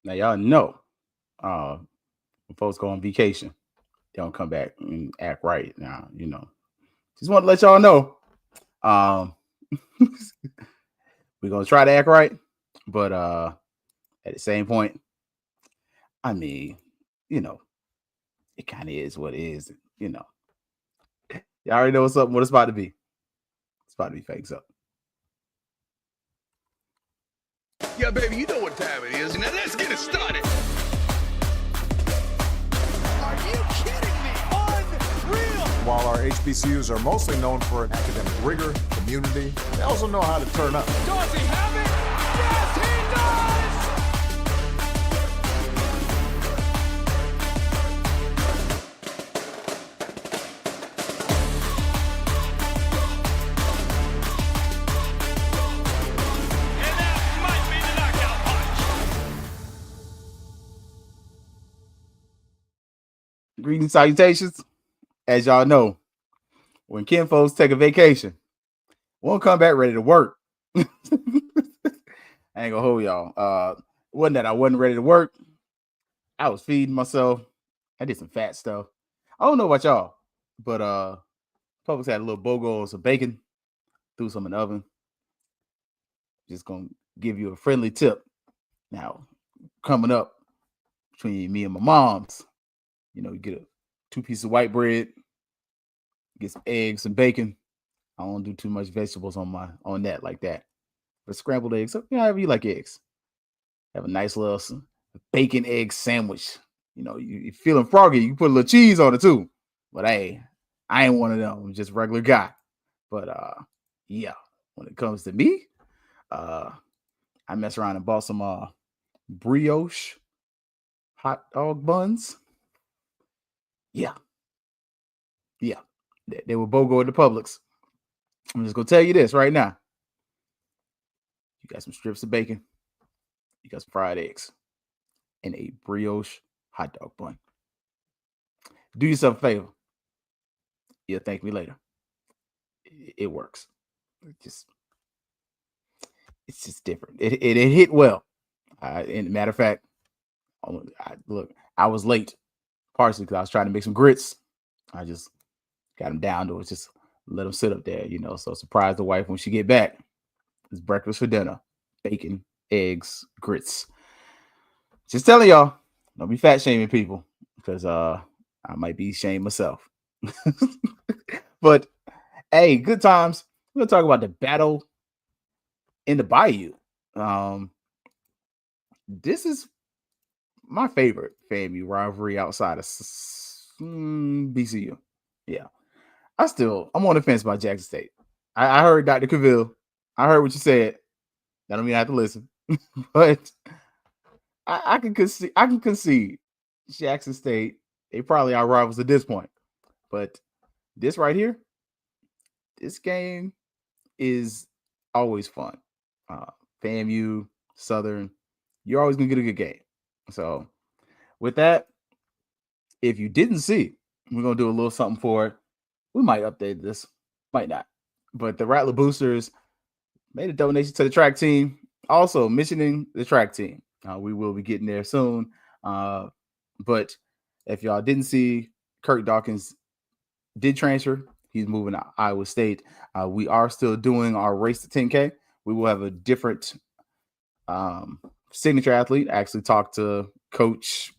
Now y'all know, when folks go on vacation, they don't come back and act right. Now, just want to let y'all know, um, we're gonna try to act right, but at the same point, I mean, you know, it kind of is what it is. You already know what's up, what it's about to be. It's about to be fakes up. Yeah, baby, you know what time it is. Now let's get it started. Are you kidding me? Unreal! While our HBCUs are mostly known for academic rigor, community, they also know how to turn up. Does he have it? Yes, he does! And that might be the knockout punch. Greetings, salutations. As y'all know, when Ken folks take a vacation, won't come back ready to work. I ain't gonna hold y'all. It wasn't that I wasn't ready to work. I was feeding myself. I did some fat stuff. I don't know about y'all, but folks had a little bogo of some bacon, threw some in the oven. Just gonna give you a friendly tip. Now, coming up between me and my mom's, you get a 2 pieces of white bread, get some eggs, some bacon. I don't do too much vegetables on that like that. But scrambled eggs, however you like eggs. Have a nice little bacon egg sandwich. You're feeling froggy. You can put a little cheese on it too. But hey, I ain't one of them. I'm just a regular guy. But yeah, when it comes to me, I mess around and bought some brioche hot dog buns. Yeah, yeah. They were BOGO at the Publix. I'm just gonna tell you this right now. You got some strips of bacon, you got some fried eggs, and a brioche hot dog bun. Do yourself a favor. You'll thank me later. It works. It just it's just different. It hit well. And matter of fact, look, I was late partially because I was trying to make some grits. I just got them down to it. Just let them sit up there, So surprise the wife when she get back. It's breakfast for dinner: bacon, eggs, grits. Just telling y'all, don't be fat shaming people because I might be shamed myself. But hey, good times. We're gonna talk about the battle in the Bayou. This is my favorite FAMU rivalry outside of BCU. Yeah, I'm on the fence about Jackson State. I heard Dr. Cavill. I heard what you said. That don't mean I have to listen, but I can concede. I can concede. Jackson State. They probably are rivals at this point, but this right here, this game is always fun. FAMU, Southern, you're always gonna get a good game. So, with that, if you didn't see, we're gonna do a little something for it. We might update this, might not. But the Rattler Boosters made a donation to the track team. Also, missioning the track team. We will be getting there soon. But if y'all didn't see, Kirk Dawkins did transfer. He's moving to Iowa State. We are still doing our race to 10K. We will have a different signature athlete. I actually talked to Coach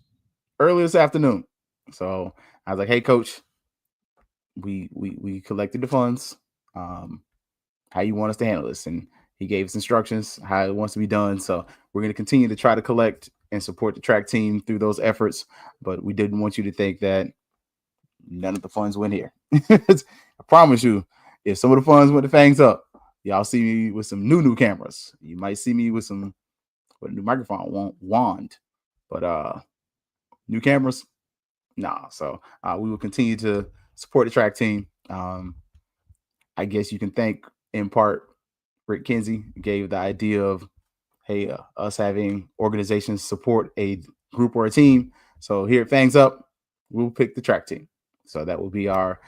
earlier this afternoon. So I was like, "Hey, Coach, we collected the funds. How you want us to handle this?" And he gave us instructions how it wants to be done. So we're going to continue to try to collect and support the track team through those efforts. But we didn't want you to think that none of the funds went here. I promise you, if some of the funds went to Fangs up, y'all see me with some new cameras. You might see me with a new microphone wand. But new cameras, nah. So we will continue to support the track team. I guess you can thank in part Rick Kinsey gave the idea of, hey, us having organizations support a group or a team. So here at Fangs Up, we'll pick the track team. So that will be our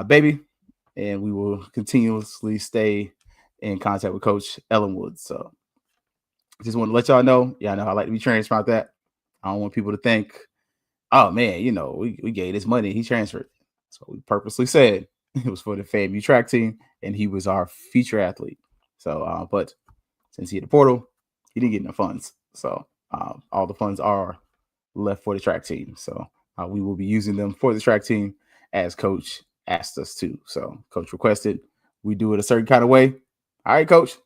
baby, and we will continuously stay in contact with Coach Ellenwood. So Just want to let y'all know. Yeah, I know I like to be transparent about that. I don't want people to think, oh man, we gave this money, he transferred. So we purposely said it was for the FAMU track team, and he was our feature athlete. So, but since he had the portal, he didn't get no funds. So all the funds are left for the track team. So we will be using them for the track team as coach asked us to. So coach requested we do it a certain kind of way. All right, coach,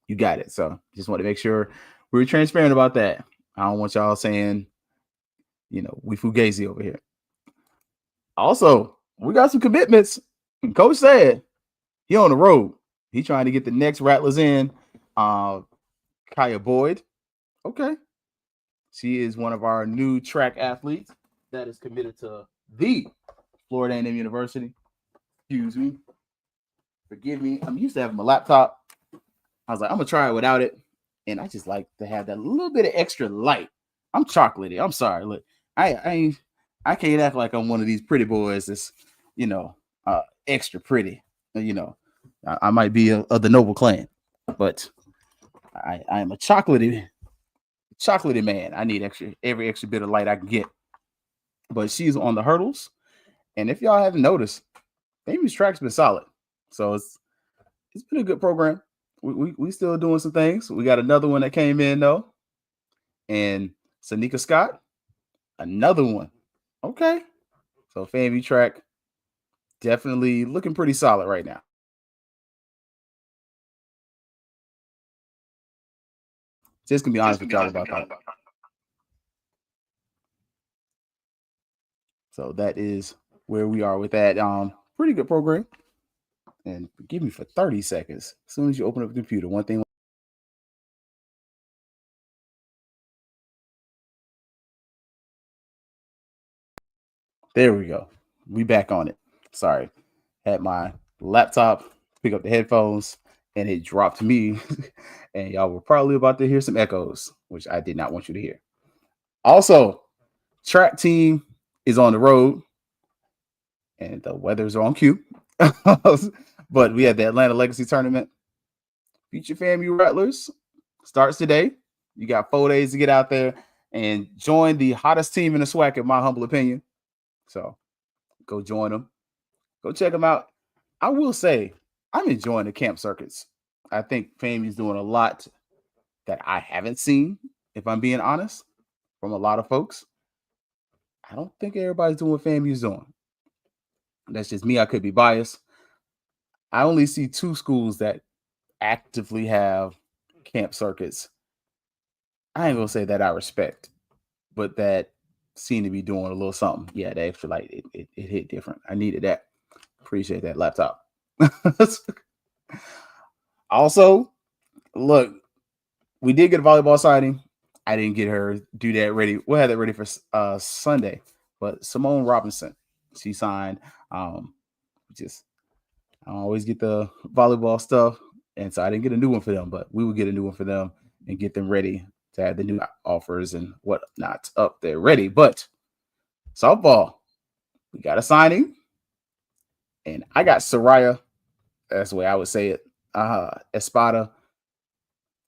you got it. So just want to make sure we're transparent about that. I don't want y'all saying, we fugazi over here. Also, we got some commitments. Coach said he on the road. He trying to get the next Rattlers in. Kaya Boyd. Okay. She is one of our new track athletes that is committed to the Florida A&M University. Excuse me. Forgive me. I'm used to having my laptop. I was like, I'm going to try it without it. And I just like to have that little bit of extra light. I'm chocolatey. I'm sorry. Look, I can't act like I'm one of these pretty boys that's, extra pretty. I might be of the noble clan, but I am a chocolatey man. I need every extra bit of light I can get. But she's on the hurdles. And if y'all haven't noticed, Amy's track's been solid. So it's been a good program. We still doing some things. We got another one that came in though. And Sanika Scott, another one. Okay. So FAMU track definitely looking pretty solid right now. Just gonna be honest with y'all about that. So that is where we are with that. Pretty good program. And forgive me for 30 seconds. As soon as you open up the computer, one thing. There we go. We back on it. Sorry. Had my laptop pick up the headphones and it dropped me. And y'all were probably about to hear some echoes, which I did not want you to hear. Also, track team is on the road and the weathers are on cue. But we had the Atlanta Legacy Tournament. Future FAMU Rattlers starts today. You got 4 days to get out there and join the hottest team in the SWAC, in my humble opinion. So go join them. Go check them out. I will say I'm enjoying the camp circuits. I think FAMU's doing a lot that I haven't seen, if I'm being honest, from a lot of folks. I don't think everybody's doing what FAMU's doing. That's just me. I could be biased. I only see 2 schools that actively have camp circuits. I ain't gonna say that I respect, but that seem to be doing a little something. Yeah, the extra light, it hit different. I needed that. Appreciate that laptop. Also, look, we did get a volleyball signing. I didn't get her do that ready. We'll have that ready for Sunday. But Simone Robinson, she signed. I always get the volleyball stuff, and so I didn't get a new one for them. But we will get a new one for them and get them ready to have the new offers and whatnot up there ready. But softball, we got a signing, and I got Soraya. That's the way I would say it. Espada.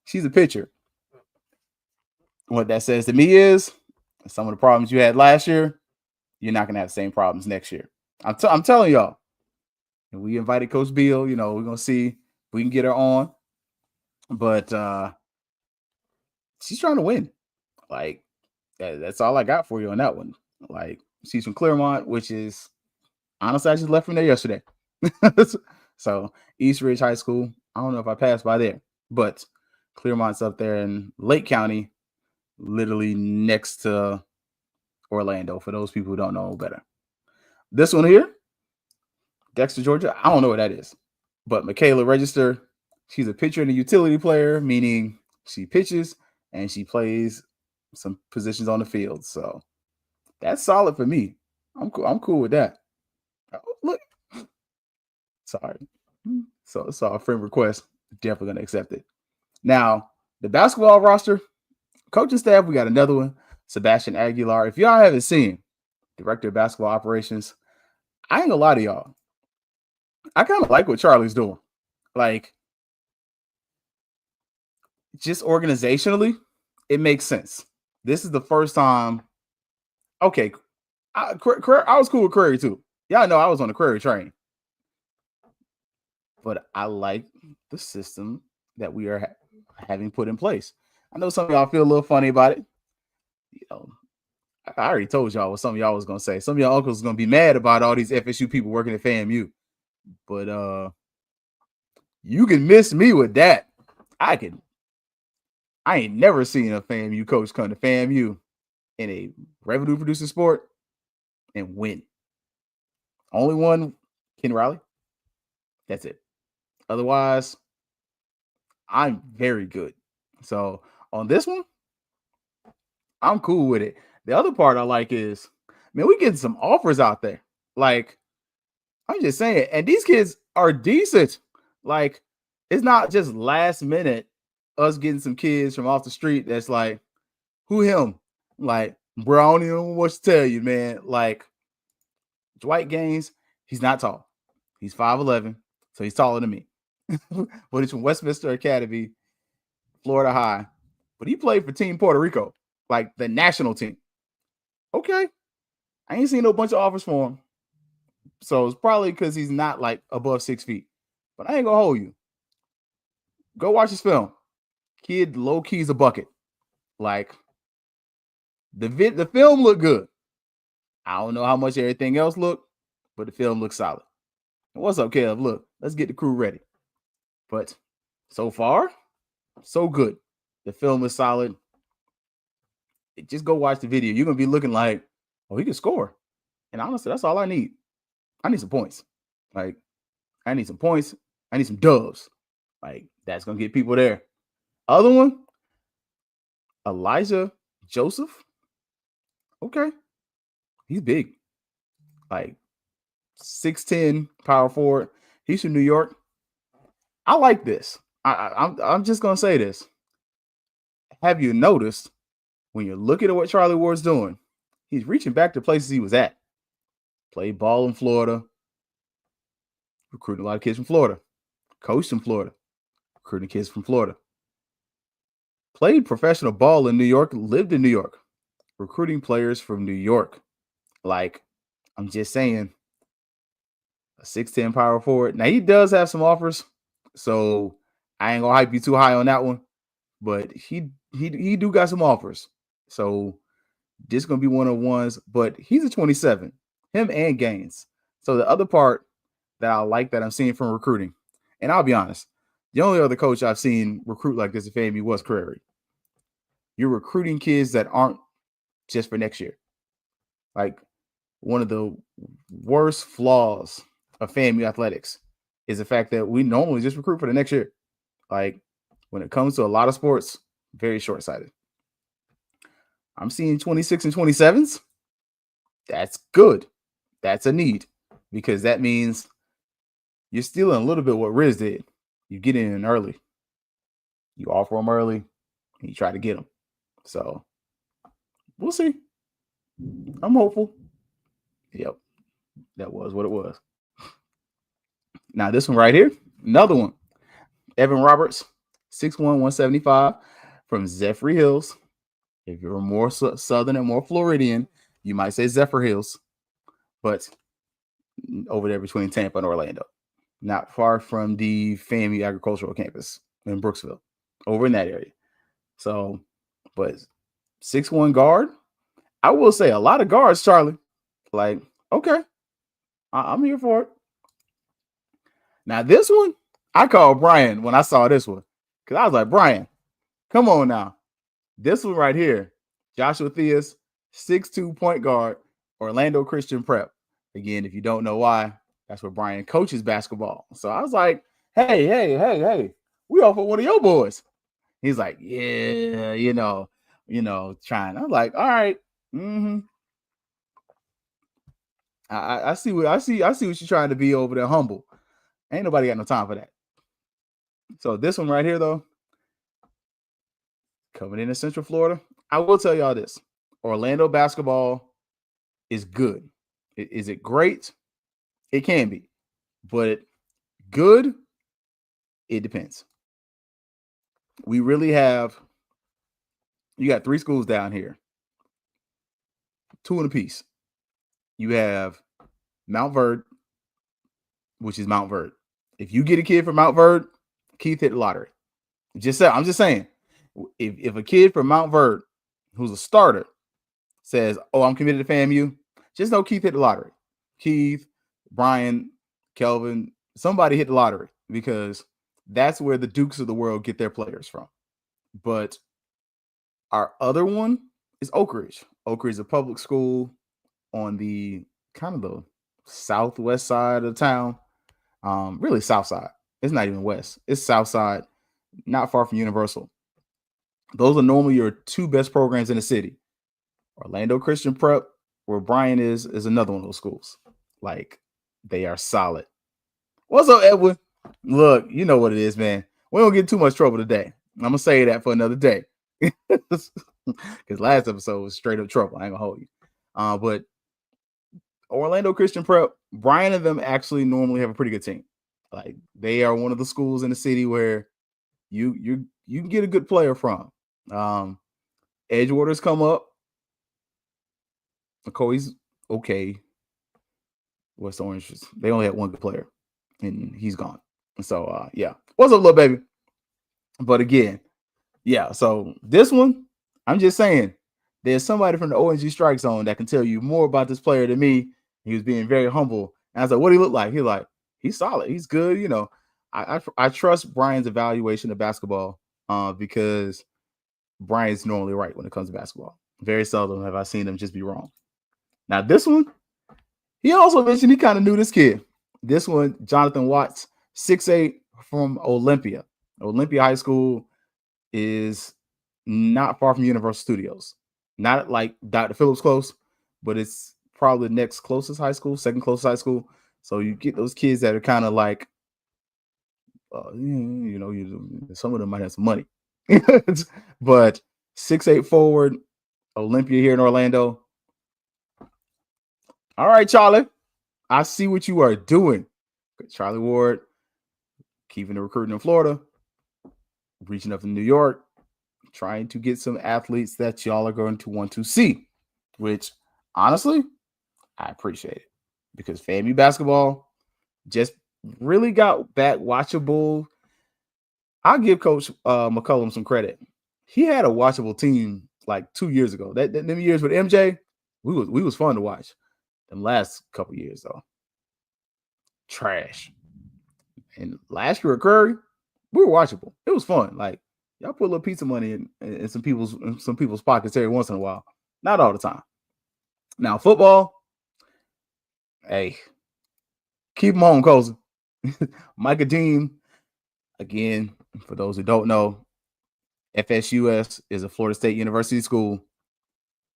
She's a pitcher. What that says to me is some of the problems you had last year, you're not going to have the same problems next year. I'm telling y'all. And we invited Coach Beal. We're going to see if we can get her on. But she's trying to win. Like, that's all I got for you on that one. Like, she's from Claremont, which is, honestly, I just left from there yesterday. So, East Ridge High School. I don't know if I passed by there. But Clearmont's up there in Lake County, literally next to Orlando, for those people who don't know better. This one here, Dexter, Georgia, I don't know what that is. But Michaela Register, she's a pitcher and a utility player, meaning she pitches and she plays some positions on the field. So that's solid for me. I'm cool with that. Oh, look. Sorry. So a friend request. Definitely going to accept it. Now, the basketball roster, coaching staff, we got another one. Sebastian Aguilar. If y'all haven't seen, Director of Basketball Operations, I ain't gonna lie to y'all. I kind of like what Charlie's doing. Like, just organizationally, it makes sense. This is the first time. Okay, I was cool with Curry too. Y'all know I was on the Curry train, but I like the system that we are having put in place. I know some of y'all feel a little funny about it. You know, I already told y'all what some of y'all was gonna say. Some of y'all uncles gonna be mad about all these FSU people working at FAMU, but you can miss me with that. I ain't never seen a FAMU coach come to FAMU in a revenue producing sport and win. Only one, Ken Riley. That's it. Otherwise, I'm very good. So on this one, I'm cool with it. The other part I like is, man, we getting some offers out there. Like, I'm just saying, and these kids are decent. Like, it's not just last minute us getting some kids from off the street that's like, who him? Like, bro, I don't even know what to tell you, man. Like, Dwight Gaines, he's not tall. He's 5'11, so he's taller than me. But he's from Westminster Academy, Florida High. But he played for Team Puerto Rico, like the national team. Okay. I ain't seen no bunch of offers for him. So it's probably because he's not like above 6 feet. But I ain't gonna hold you. Go watch his film. Kid low key's a bucket. Like the film looked good. I don't know how much everything else looked, but the film looks solid. And what's up, Kev? Look, let's get the crew ready. But so far, so good. The film is solid. Just go watch the video. You're gonna be looking like, oh, he can score. And honestly, that's all I need. I need some points. Like, I need some points. I need some dubs. Like, that's gonna get people there. Other one, Elijah Joseph. Okay. He's big. Like 6'10 power forward. He's from New York. I like this. I'm just gonna say this. Have you noticed when you're looking at what Charlie Ward's doing, he's reaching back to places he was at. Played ball in Florida, recruited a lot of kids from Florida, coached in Florida, recruiting kids from Florida. Played professional ball in New York, lived in New York, recruiting players from New York. Like, I'm just saying, a 6'10 power forward. Now, he does have some offers, so I ain't gonna hype you too high on that one. But he do got some offers. So this gonna be one of the ones, but he's a 27, him and Gaines. So the other part that I like that I'm seeing from recruiting, and I'll be honest, the only other coach I've seen recruit like this at FAMU was Crary. You're recruiting kids that aren't just for next year. Like, one of the worst flaws of FAMU athletics is the fact that we normally just recruit for the next year. Like, when it comes to a lot of sports, very short-sighted. I'm seeing 26 and 27s. That's good. That's a need, because that means you're stealing a little bit what Riz did. You get in early. You offer them early, and you try to get them. So we'll see. I'm hopeful. Yep. That was what it was. Now, this one right here, another one. Evan Roberts, 6'1", 175 from Zephyr Hills. If you're more southern and more Floridian, you might say Zephyr Hills, but over there between Tampa and Orlando, not far from the FAMU agricultural campus in Brooksville, over in that area. So, but 6'1" guard, I will say a lot of guards, Charlie. Like, okay, I'm here for it. Now, this one, I called Brian when I saw this one, because I was like, Brian, come on now. This one right here, Joshua Theus, 6'2" point guard, Orlando Christian Prep. Again, if you don't know why, that's where Brian coaches basketball. So I was like, hey, we offer one of your boys. He's like, yeah, trying. I'm like, all right. I see what you're trying to be over there, humble. Ain't nobody got no time for that. So this one right here, though, coming into Central Florida, I will tell y'all this. Orlando basketball is good. Is it great? It can be. But good, it depends. we really have, you got 3 schools down here, 2 in a piece. You have Mount Verde, which is Mount Verde. If you get a kid from Mount Verde, Keith hit the lottery. I'm just saying, if a kid from Mount Verde who's a starter says, "Oh, I'm committed to FAMU," just know Keith hit the lottery. Keith, Brian, Kelvin, somebody hit the lottery, because that's where the Dukes of the world get their players from. But our other one is Oak Ridge. Oak Ridge is a public school on the kind of the southwest side of town. Really south side. It's not even west. It's south side, not far from Universal. Those are normally your 2 best programs in the city. Orlando Christian Prep, where Brian is another one of those schools. Like, they are solid. What's up, Edwin? Look, you know what it is, man. We don't get too much trouble today. I'm gonna say that for another day, because last episode was straight up trouble. I ain't gonna hold you. But Orlando Christian Prep, Brian and them actually normally have a pretty good team. Like, they are one of the schools in the city where you can get a good player from. Edgewater's come up. McCoy's okay. West Orange, they only had 1 good player, and he's gone. So yeah. What's up, little baby? But again, yeah. So this one, I'm just saying, there's somebody from the ONG Strike Zone that can tell you more about this player than me. He was being very humble. And I was like, what do he look like? He's like, he's solid. He's good. You know, I trust Brian's evaluation of basketball because Brian's normally right when it comes to basketball. Very seldom have I seen him just be wrong. Now, this one, he also mentioned he kind of knew this kid. This one, Jonathan Watts, 6'8", from Olympia. Olympia High School is not far from Universal Studios. Not like Dr. Phillips close, but it's probably the next closest high school, second closest high school. So you get those kids that are kind of like, some of them might have some money. But 6'8" forward, Olympia here in Orlando. All right, Charlie. I see what you are doing. Charlie Ward, keeping the recruiting in Florida, reaching up in New York, trying to get some athletes that y'all are going to want to see, which honestly, I appreciate it, because FAMU basketball just really got back watchable. I'll give Coach McCullum some credit. He had a watchable team like 2 years ago. Them years with MJ, we was fun to watch. Them last couple years though, trash. And last year at Curry, we were watchable. It was fun. Like, y'all put a little pizza money in some people's pockets every once in a while. Not all the time. Now, football, hey, keep them home, Cozy. Micah Dean, again, for those who don't know, FSUS is a Florida State University school.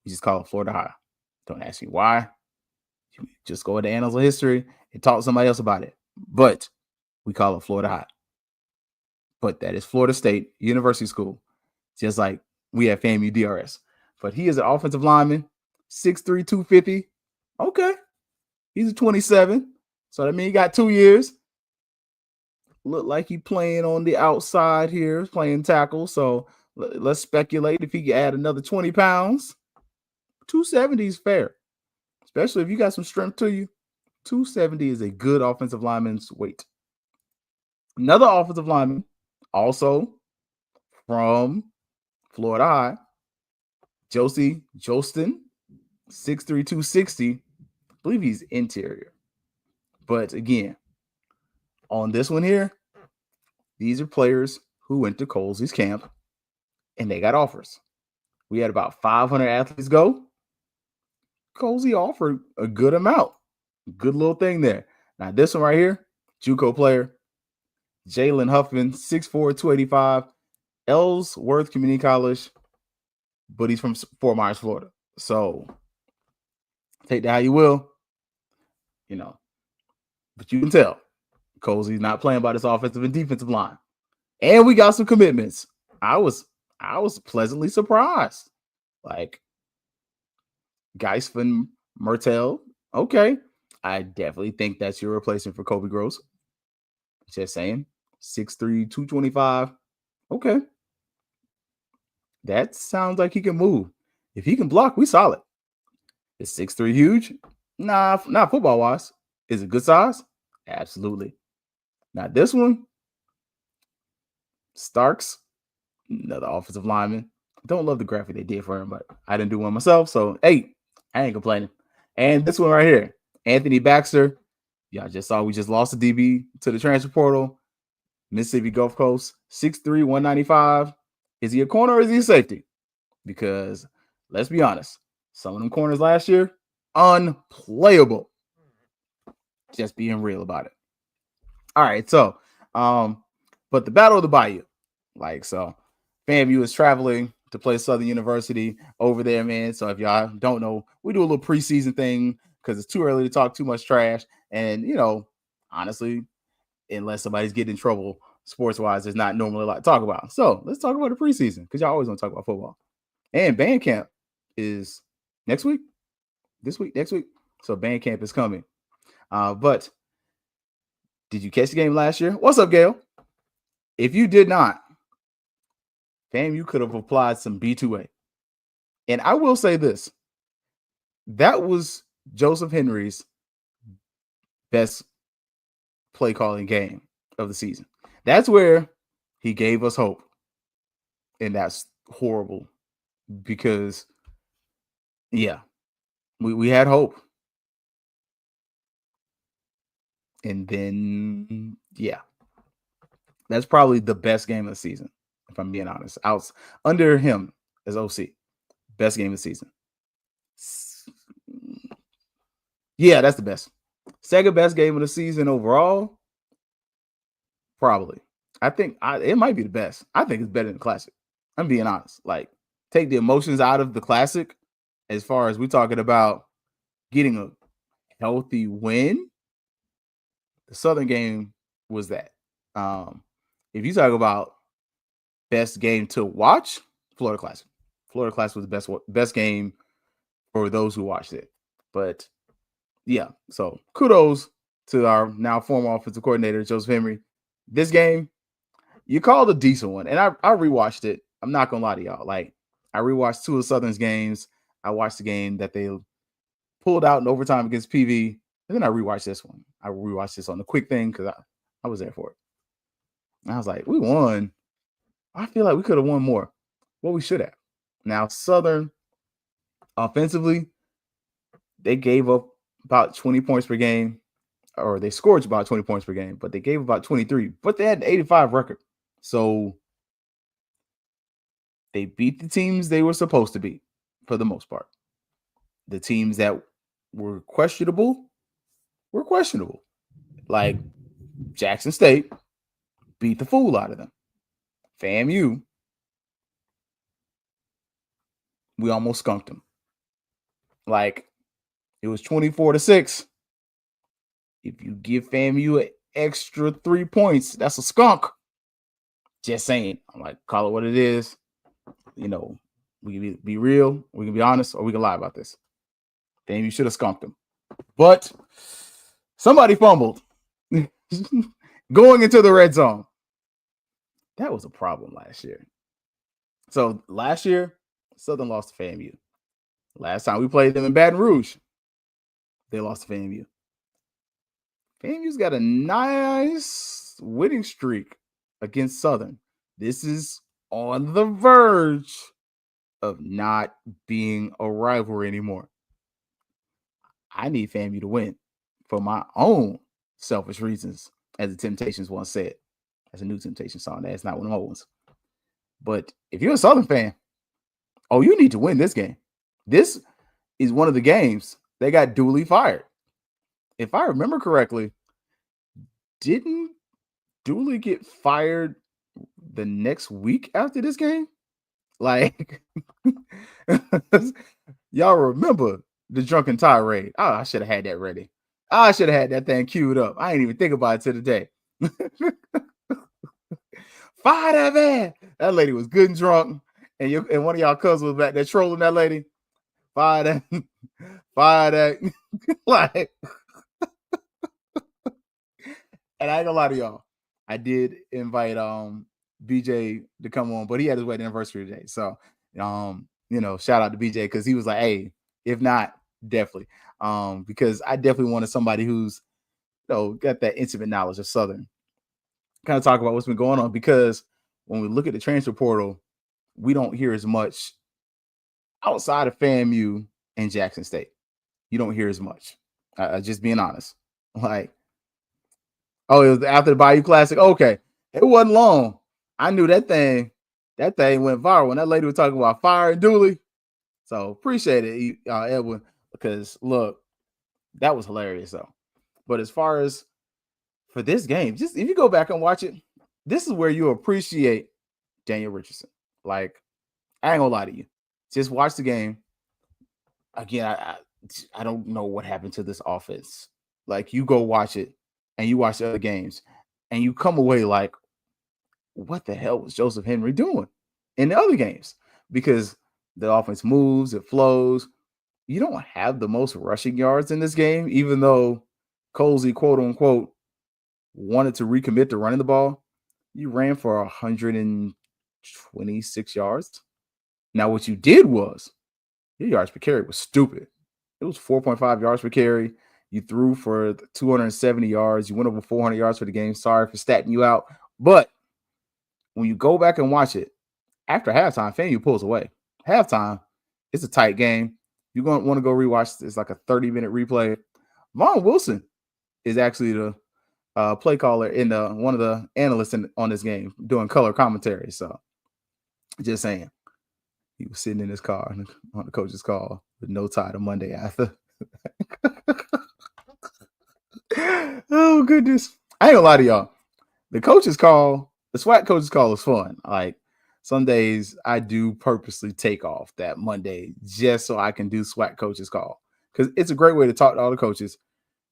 You just call it Florida High. Don't ask me why. You just go into annals of history and talk to somebody else about it. But we call it Florida High. But that is Florida State University School, just like we have FAMU DRS. But he is an offensive lineman, 6'3", 250. Okay. He's a 27. So that means he got 2 years. Look like he playing on the outside here, playing tackle. So let's speculate if he can add another 20 pounds. 270 is fair, especially if you got some strength to you. 270 is a good offensive lineman's weight. Another offensive lineman, also from Florida High, Josie Jostin, 6'3", 260. I believe he's interior. But again, on this one here, these are players who went to Colsey's camp and they got offers. We had about 500 athletes go. Colsey offered a good amount. Good little thing there. Now, this one right here, JUCO player, Jalen Huffman, 6'4", 285, Ellsworth Community College, but he's from Fort Myers, Florida. So take that how you will, but you can tell Colsey's not playing by this offensive and defensive line. And we got some commitments. I was pleasantly surprised. Like Geisman Mertel, okay. I definitely think that's your replacement for Kobe Gross. Just saying. 6'3", 225. Okay. That sounds like he can move. If he can block, we solid. Is 6'3" huge? Nah, not football wise. Is it good size? Absolutely. Now this one, Starks, another offensive lineman. Don't love the graphic they did for him, but I didn't do one myself. So, hey, I ain't complaining. And this one right here, Anthony Baxter. Y'all just saw we just lost a DB to the transfer portal. Mississippi Gulf Coast, 6'3", 195. Is he a corner or is he a safety? Because let's be honest, some of them corners last year, unplayable. Just being real about it. All right, so, but the Battle of the Bayou, like, so FAMU is traveling to play Southern University over there, man. So if y'all don't know, we do a little preseason thing because it's too early to talk too much trash. And, you know, honestly, unless somebody's getting in trouble sports-wise, there's not normally a lot to talk about. So let's talk about the preseason because y'all always want to talk about football. And band camp is next week, next week. So band camp is coming. But did you catch the game last year? What's up, Gail? If you did not, FAMU could have applied some B2A. And I will say this. That was Joseph Henry's best play calling game of the season. That's where he gave us hope. And that's horrible because, yeah, we had hope. And then, yeah, that's probably the best game of the season, if I'm being honest. Under him as OC, best game of the season. Yeah, that's the best. Second best game of the season overall, probably. I think it might be the best. I think it's better than the Classic. I'm being honest. Like, take the emotions out of the Classic as far as we're talking about getting a healthy win. The Southern game was that. If you talk about best game to watch, Florida Classic. Florida Classic was the best game for those who watched it. But yeah, so kudos to our now former offensive coordinator, Joseph Henry. This game, you called a decent one. And I rewatched it. I'm not gonna lie to y'all. Like, I rewatched two of Southern's games. I watched the game that they pulled out in overtime against PV. And then I rewatched this one. I rewatched this on the quick thing because I was there for it. And I was like, we won. I feel like we could have won more. Well, we should have. Now, Southern, offensively, they gave up about 20 points per game, or they scored about 20 points per game, but they gave about 23. But they had an 85 record. So they beat the teams they were supposed to beat for the most part. The teams that were questionable were questionable. Like Jackson State beat the fool out of them. FAMU, we almost skunked them. Like, it was 24-6. If you give FAMU an extra 3 points, that's a skunk. Just saying. I'm like, call it what it is. You know, we can be real, we can be honest, or we can lie about this. FAMU should have skunked them. But somebody fumbled going into the red zone. That was a problem last year. So last year, Southern lost to FAMU. Last time we played them in Baton Rouge, they lost to FAMU. FAMU's got a nice winning streak against Southern. This is on the verge of not being a rivalry anymore. I need FAMU to win for my own selfish reasons, as the Temptations once said. That's a new Temptation song. That's not one of my ones. But if you're a Southern fan, you need to win this game. This is one of the games they got duly fired. If I remember correctly, didn't Dooley get fired the next week after this game? Like, y'all remember the drunken tirade. Oh, I should have had that ready. I should have had that thing queued up. I ain't even think about it to the day. Fire that man. That lady was good and drunk. And one of y'all cousins was back there trolling that lady. Fire that. Fire that. Like, and I ain't gonna lie to y'all. I did invite BJ to come on, but he had his wedding anniversary today. So, shout out to BJ because he was like, hey, if not, definitely. Because I definitely wanted somebody who's, got that intimate knowledge of Southern. Kind of talk about what's been going on because when we look at the transfer portal, we don't hear as much outside of FAMU and Jackson State. You don't hear as much. Just being honest. Like, oh, it was after the Bayou Classic. Okay, it wasn't long. I knew that thing went viral when that lady was talking about fire and Dooley. So appreciate it, Edwin, because look, that was hilarious though. But as far as for this game, just if you go back and watch it, this is where you appreciate Daniel Richardson. Like, I ain't gonna lie to you. Just watch the game. Again, I don't know what happened to this offense. Like, you go watch it and you watch the other games and you come away like, what the hell was Joseph Henry doing in the other games? Because the offense moves, it flows. You don't have the most rushing yards in this game, even though Colsey, quote unquote, wanted to recommit to running the ball. You ran for 126 yards. Now, what you did was your yards per carry was stupid. It was 4.5 yards per carry. You threw for 270 yards. You went over 400 yards for the game. Sorry for statting you out. But when you go back and watch it, after halftime, FAMU pulls away. Halftime, it's a tight game. You're going to want to go rewatch this, like a 30-minute replay. Vaughn Wilson is actually the play caller in one of the analysts on this game doing color commentary. So just saying, he was sitting in his car on the coach's call with no tie to Monday after. Oh, goodness. I ain't gonna lie to y'all. The SWAT coach's call is fun. Like, some days I do purposely take off that Monday just so I can do SWAT coach's call because it's a great way to talk to all the coaches.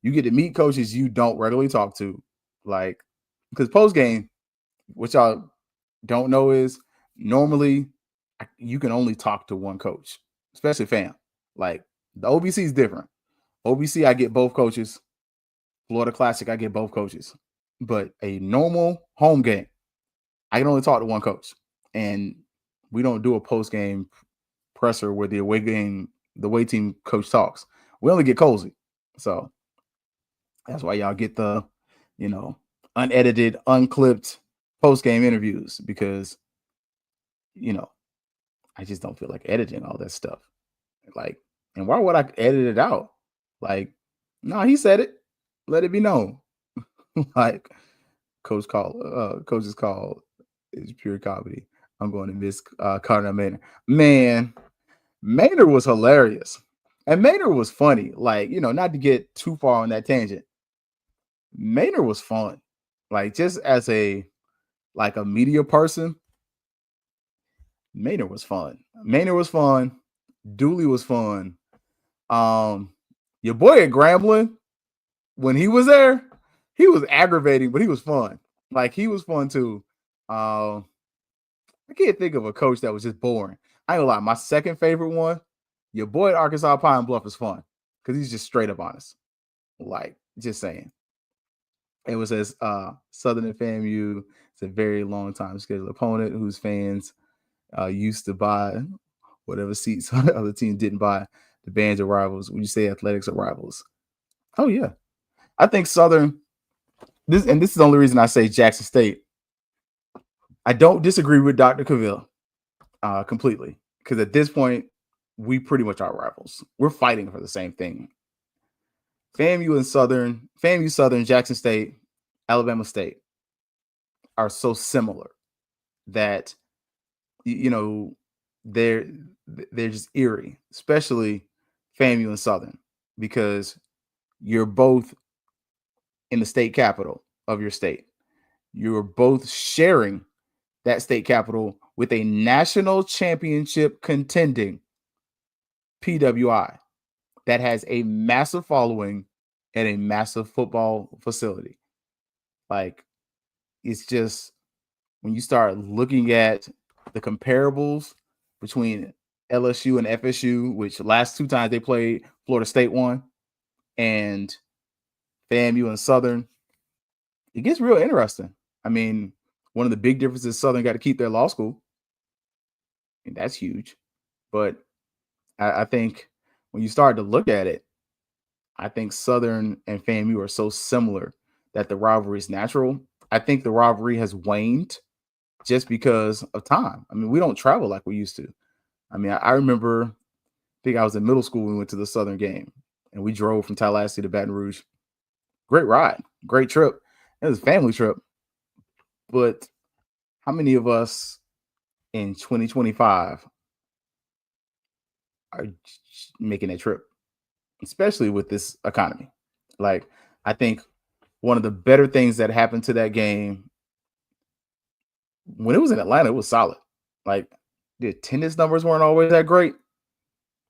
You get to meet coaches you don't regularly talk to. Like, because post game, what y'all don't know is normally you can only talk to one coach, especially FAM. Like, the OBC is different. OBC, I get both coaches. Florida Classic, I get both coaches. But a normal home game, I can only talk to one coach. And we don't do a post-game presser where the away team coach talks. We only get Colsey. So that's why y'all get the, unedited, unclipped post-game interviews because, I just don't feel like editing all that stuff. Like, and why would I edit it out? Like, no, he said it. Let it be known. Like, coach's call is pure comedy. I'm going to miss Connor Maynard. Man, Maynard was hilarious. And Maynard was funny. Like, not to get too far on that tangent. Maynard was fun. Like, just as a media person, Maynard was fun. Dooley was fun. Your boy at Grambling, when he was there, he was aggravating, but he was fun. Like, he was fun too. I can't think of a coach that was just boring. I ain't gonna lie. My second favorite one, your boy at Arkansas Pine Bluff is fun because he's just straight up honest. Like, just saying. It was as Southern and FAMU. It's a very long time scheduled opponent whose fans used to buy whatever seats the other team didn't buy. The bands are rivals. When you say athletics are rivals. Oh, yeah. I think Southern, this is the only reason I say Jackson State. I don't disagree with Dr. Cavill completely because at this point, we pretty much are rivals. We're fighting for the same thing. FAMU, Southern, Jackson State, Alabama State are so similar that, they're just eerie, especially FAMU and Southern, because you're both in the state capital of your state. You're both sharing that state capital with a national championship contending PWI that has a massive following and a massive football facility. Like, it's just when you start looking at the comparables between LSU and FSU, which last two times they played, Florida State won, and FAMU and Southern, it gets real interesting. I mean, One of the big differences, Southern got to keep their law school. And that's huge. But I think when you start to look at it, I think Southern and FAMU are so similar that the rivalry is natural. I think the rivalry has waned just because of time. I mean, we don't travel like we used to. I mean, I remember, I think I was in middle school when we went to the Southern game, and we drove from Tallahassee to Baton Rouge. Great ride, great trip. It was a family trip. But how many of us in 2025 are making that trip, especially with this economy? Like, I think one of the better things that happened to that game when it was in Atlanta, it was solid. Like, the attendance numbers weren't always that great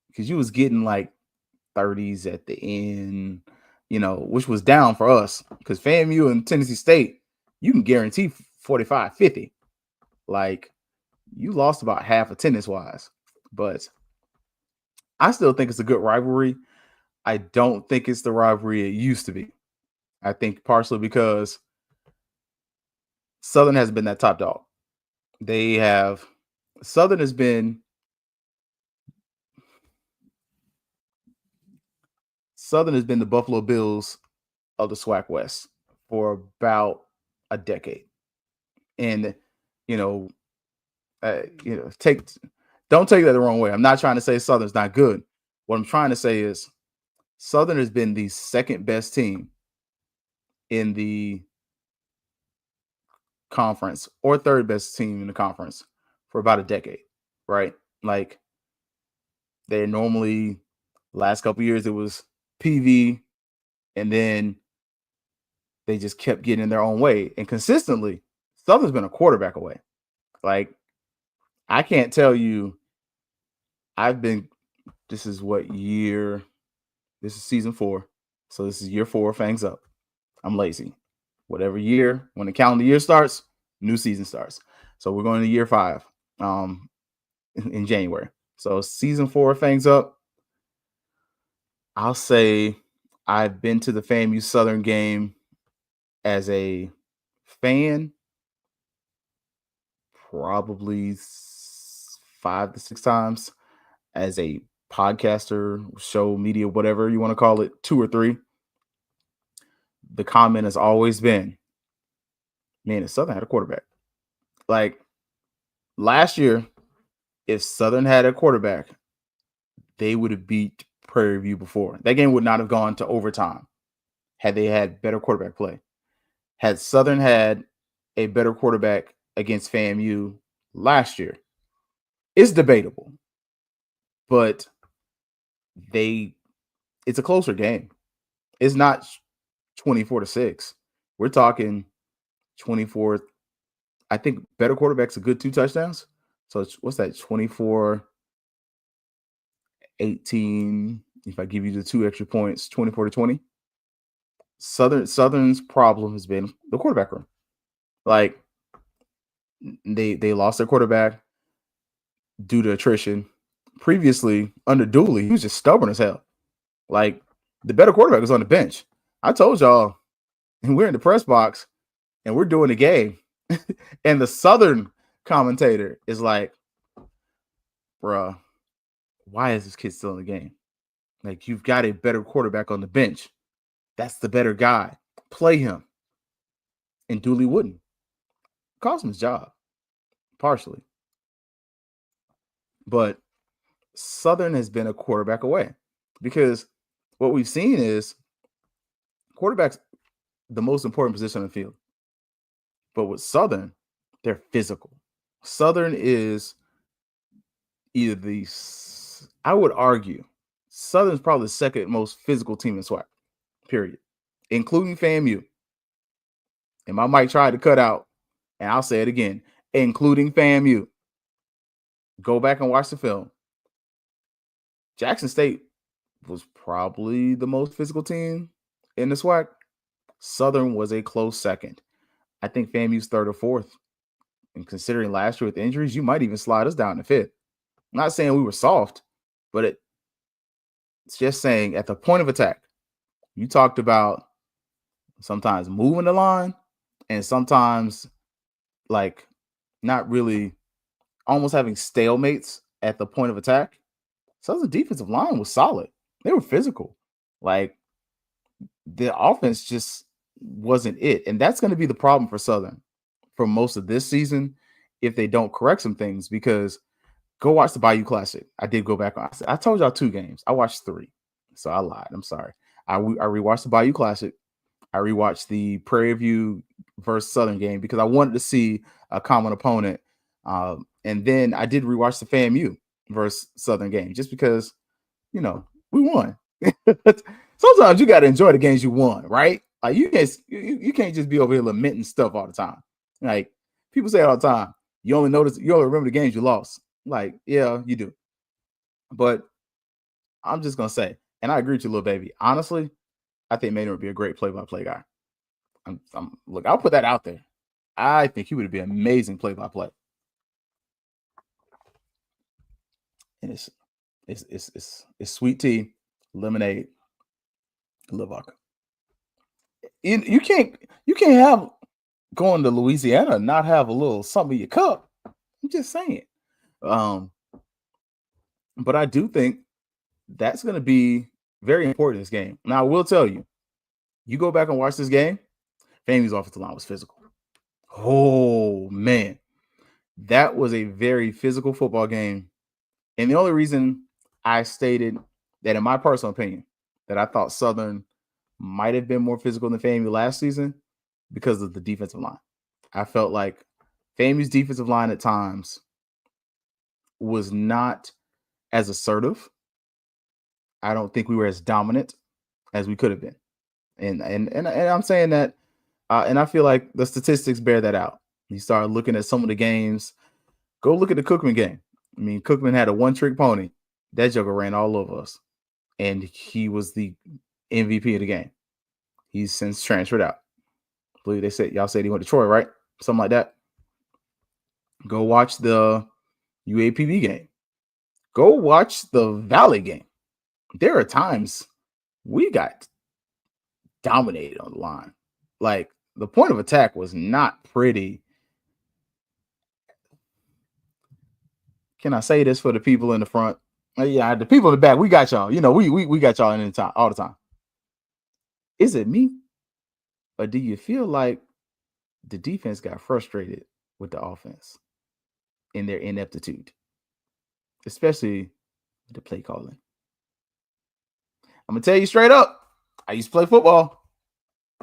because you was getting like 30s at the end, which was down for us because FAMU and Tennessee State, you can guarantee 45, 50. Like, you lost about half attendance wise, but I still think it's a good rivalry. I don't think it's the rivalry it used to be. I think partially because Southern has been that top dog. Southern has been the Buffalo Bills of the SWAC West for about a decade. And, don't take that the wrong way. I'm not trying to say Southern's not good. What I'm trying to say is Southern has been the second best team in the conference or third best team in the conference for about a decade, right? Like, they're normally last couple years it was PV, and then they just kept getting in their own way. And consistently, Southern's been a quarterback away. Like, I can't tell you, this is what year? This is season 4. So this is year 4, Fangs up. I'm lazy. Whatever year, when the calendar year starts, new season starts. So we're going to year 5 in January. So season 4, Fangs up. I'll say I've been to the FAMU Southern game as a fan probably 5 to 6 times, as a podcaster, show media, whatever you want to call it, 2 or 3. The comment has always been, man, if Southern had a quarterback. Like, last year, if Southern had a quarterback, they would have beat Prairie View before. That game would not have gone to overtime had they had better quarterback play. Had Southern had a better quarterback against FAMU last year, it's debatable, but it's a closer game. It's not 24-6. We're talking 24. I think better quarterback's a good 2 touchdowns. So what's that? 24-18. If I give you the 2 extra points, 24-20. Southern's problem has been the quarterback room. Like, they lost their quarterback due to attrition. Previously, under Dooley, he was just stubborn as hell. Like, the better quarterback was on the bench. I told y'all, and we're in the press box, and we're doing the game, and the Southern commentator is like, bruh, why is this kid still in the game? Like, you've got a better quarterback on the bench. That's the better guy. Play him. And Dooley wouldn't. Cost him his job, partially. But Southern has been a quarterback away, because what we've seen is quarterback's the most important position on the field. But with Southern, they're physical. Southern is either I would argue, Southern's probably the second most physical team in SWAC, period, including FAMU. And my mic tried to cut out, and I'll say it again, including FAMU. Go back and watch the film. Jackson State was probably the most physical team in the SWAC. Southern was a close second. I think FAMU's 3rd or 4th. And considering last year with injuries, you might even slide us down to 5th. I'm not saying we were soft, but it's just saying at the point of attack, you talked about sometimes moving the line and sometimes like not really almost having stalemates at the point of attack. Southern defensive line was solid. They were physical. Like the offense just wasn't it. And that's going to be the problem for Southern for most of this season if they don't correct some things. Because go watch the Bayou Classic. I did go back on. I told y'all 2 games. I watched 3. So I lied. I'm sorry. I rewatched the Bayou Classic. I rewatched the Prairie View versus Southern game because I wanted to see a common opponent. And then I did rewatch the FAMU versus Southern game just because, we won. Sometimes you got to enjoy the games you won, right? Like you can't just be over here lamenting stuff all the time. Like people say all the time, you only remember the games you lost. Like, yeah, you do. But I'm just gonna say, and I agree with you, little baby. Honestly, I think Maynard would be a great play-by-play guy. Look, I'll put that out there. I think he would be an amazing play-by-play. And it's sweet tea, lemonade, live vodka. You can't have going to Louisiana and not have a little something in your cup. I'm just saying. But I do think that's going to be very important in this game. Now, I will tell you, you go back and watch this game, FAMU's offensive line was physical. Oh, man. That was a very physical football game. And the only reason I stated that, in my personal opinion, that I thought Southern might have been more physical than FAMU last season because of the defensive line. I felt like FAMU's defensive line at times was not as assertive. I don't think we were as dominant as we could have been. And I'm saying that, and I feel like the statistics bear that out. You start looking at some of the games. Go look at the Cookman game. I mean, Cookman had a one-trick pony. That joker ran all over us. And he was the MVP of the game. He's since transferred out. I believe y'all said he went to Troy, right? Something like that. Go watch the UAPB game. Go watch the Valley game. There are times we got dominated on the line. Like, the point of attack was not pretty. Can I say this for the people in the front? Yeah, the people in the back, we got y'all. We got y'all in the time all the time. Is it me? Or do you feel like the defense got frustrated with the offense in their ineptitude? Especially with the play calling. I'm going to tell you straight up. I used to play football.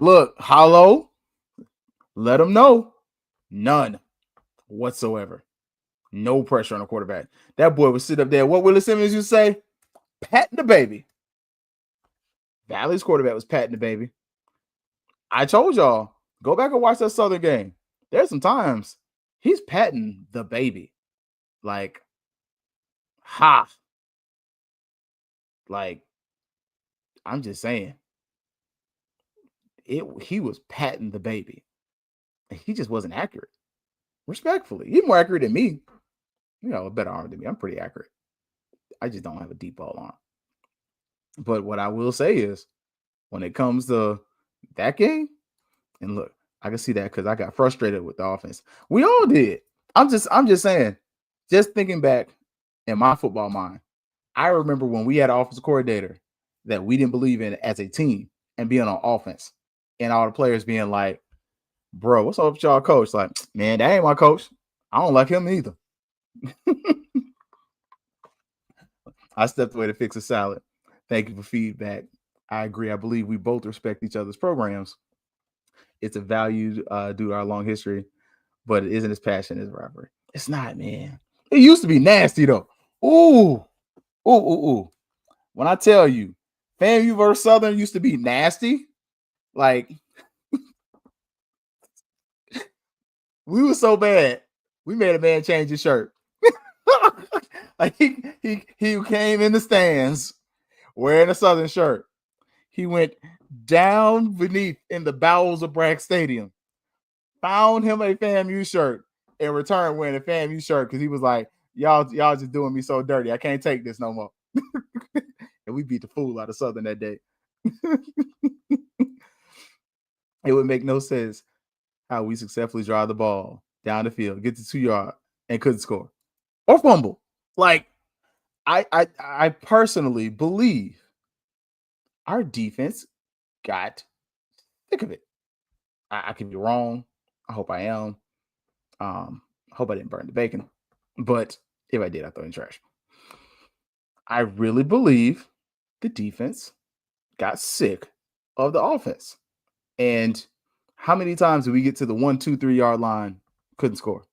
Look, hollow. Let them know. None whatsoever. No pressure on the quarterback. That boy would sit up there. What Willie Simmons used to say? Patting the baby. Valley's quarterback was patting the baby. I told y'all, go back and watch that Southern game. There's some times he's patting the baby. Like, ha. Like, I'm just saying. He was patting the baby. He just wasn't accurate. Respectfully. He's more accurate than me. A better arm than me. I'm pretty accurate. I just don't have a deep ball arm. But what I will say is, when it comes to that game, and look, I can see that because I got frustrated with the offense. We all did. I'm just saying, just thinking back in my football mind, I remember when we had an offensive coordinator that we didn't believe in as a team and being on offense, and all the players being like, bro, what's up with y'all coach? Like, man, that ain't my coach. I don't like him either. I stepped away to fix a salad. Thank you for feedback. I agree. I believe we both respect each other's programs. It's a value due to our long history, but it isn't as passionate as rivalry. It's not, man. It used to be nasty, though. Ooh. When I tell you, FAMU versus Southern used to be nasty, like, we were so bad, we made a man change his shirt. Like he came in the stands wearing a Southern shirt. He went down beneath in the bowels of Bragg Stadium, found him a FAMU shirt, and returned wearing a FAMU shirt because he was like, y'all just doing me so dirty. I can't take this no more. And we beat the fool out of Southern that day. It would make no sense how we successfully drive the ball down the field, get to 2 yard, and couldn't score or fumble. Like I personally believe our defense got sick of it. I could be wrong. I hope I am. I hope I didn't burn the bacon. But if I did, I throw it in trash. I really believe the defense got sick of the offense. And how many times did we get to the 1, 2, 3 yard line, couldn't score,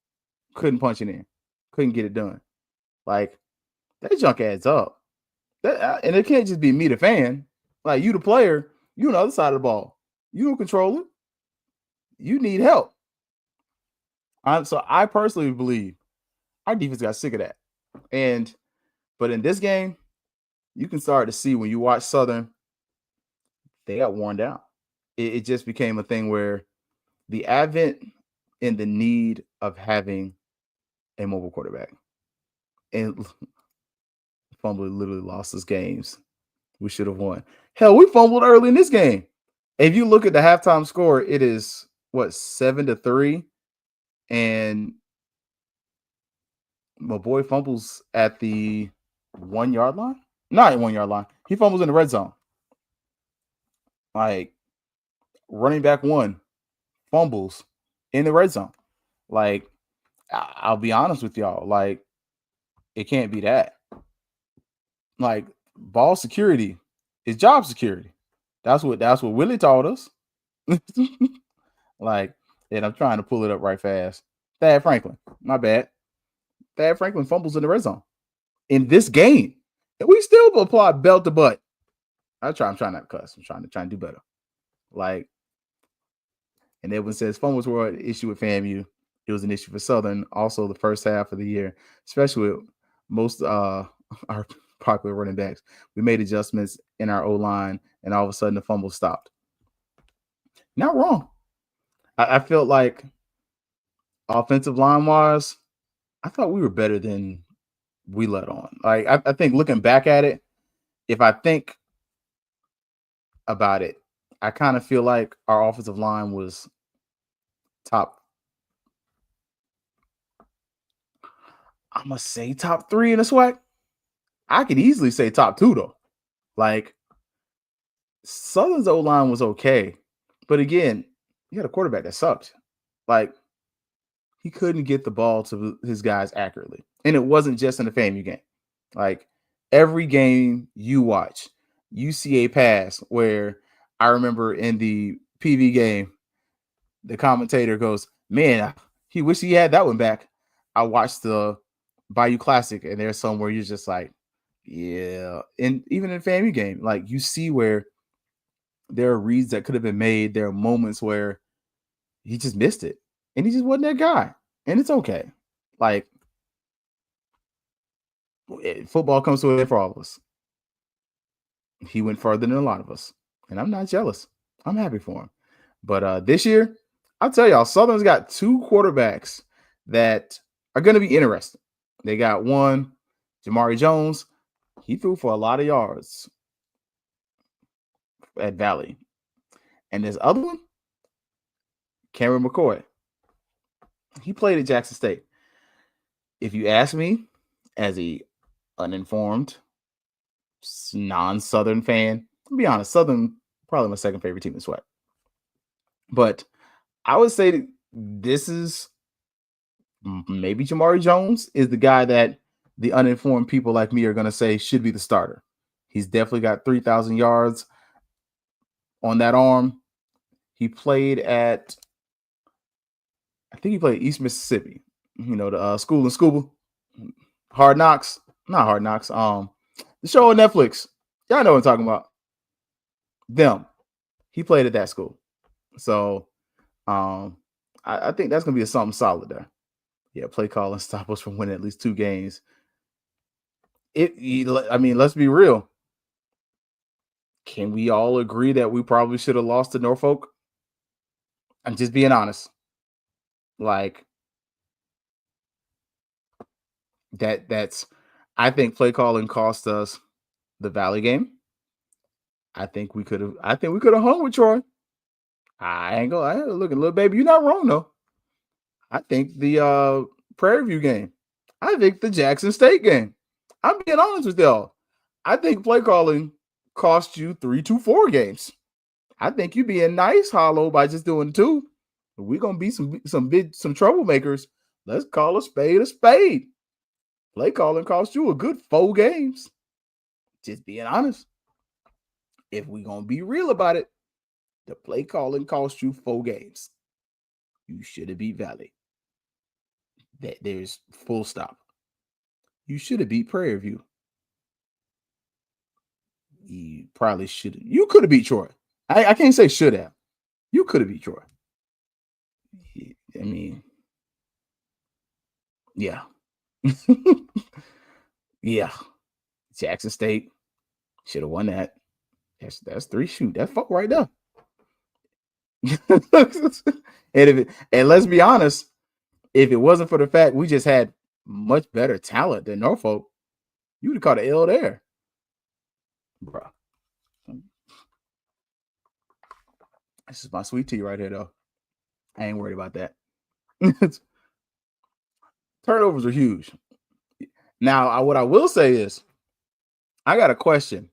couldn't punch it in, couldn't get it done? Like, that junk adds up. And it can't just be me, the fan. Like, you, the player, you on the other side of the ball. You don't control it. You need help. So I personally believe our defense got sick of that. But in this game, you can start to see when you watch Southern, they got worn down. It just became a thing where the advent and the need of having a mobile quarterback, and fumble literally lost us games we should have won. Hell, we fumbled early in this game. If you look at the halftime score, it is 7-3, and my boy fumbles at the 1 yard line. Not 1 yard line. He fumbles in the red zone. Like, running back one fumbles in the red zone. Like, I'll be honest with y'all. Like, it can't be that. Like, ball security is job security. That's what Willie taught us. Like, and I'm trying to pull it up right fast. Thad Franklin, my bad. Thad Franklin fumbles in the red zone in this game, and we still apply belt to butt. I'm trying not to cuss. I'm trying to do better. Like, and everyone says fumbles were an issue with FAMU. It was an issue for Southern. Also, the first half of the year, especially with most our popular running backs, we made adjustments in our O-line, and all of a sudden the fumble stopped. Not wrong. I felt like offensive line wise, I thought we were better than we let on. Like, I think looking back at it, if I think about it, I kind of feel like our offensive line was top. I'm going to say top 3 in the SWAC. I could easily say top 2, though. Like, Southern's O-line was okay. But again, you had a quarterback that sucked. Like, he couldn't get the ball to his guys accurately. And it wasn't just in the FAMU game. Like, every game you watch, you see a pass where I remember in the PV game, the commentator goes, man, he wish he had that one back. I watched the Bayou Classic, and there's somewhere you're just like, yeah. And even in the FAMU game, like, you see where there are reads that could have been made. There are moments where he just missed it, and he just wasn't that guy. And it's okay. Like, football comes to it for all of us. He went further than a lot of us, and I'm not jealous. I'm happy for him. But this year, I'll tell y'all, Southern's got 2 quarterbacks that are going to be interesting. They got one, Jamari Jones. He threw for a lot of yards at Valley. And this other one, Cameron McCoy. He played at Jackson State. If you ask me, as a uninformed, non-Southern fan, to be honest, Southern probably my second favorite team in SWAC. But I would say that this is maybe Jamari Jones is the guy that the uninformed people like me are going to say should be the starter. He's definitely got 3,000 yards on that arm. He played at, I think he played East Mississippi. You know, the school in Scuba. Hard Knocks. Not Hard Knocks. The show on Netflix. Y'all know what I'm talking about. Them. He played at that school. So I think that's going to be something solid there. Yeah, play call and stop us from winning at least 2 games. I mean, let's be real. Can we all agree that we probably should have lost to Norfolk? I'm just being honest. Like, that's I think play calling cost us the Valley game. I think we could have hung with Troy. I ain't looking, little baby. You're not wrong though. I think the Prairie View game. I think the Jackson State game. I'm being honest with y'all. I think play calling cost you 3 to 4 games. I think you being nice, Hollow, by just doing 2. We're gonna be some troublemakers. Let's call a spade a spade. Play calling cost you a good 4 games. Just being honest. If we're gonna be real about it, the play calling cost you 4 games. You should have beat Valley. That there's full stop. You should have beat Prairie View. You probably should have. You could have beat Troy. I can't say should have. You could have beat Troy. I mean, yeah. Yeah. Jackson State should have won that. That's 3 shoot. That's 4 right there. and let's be honest, if it wasn't for the fact we just had much better talent than Norfolk, you would have caught an L there. Bro. This is my sweet tea right here, though. I ain't worried about that. Turnovers are huge. Now, what I will say is, I got a question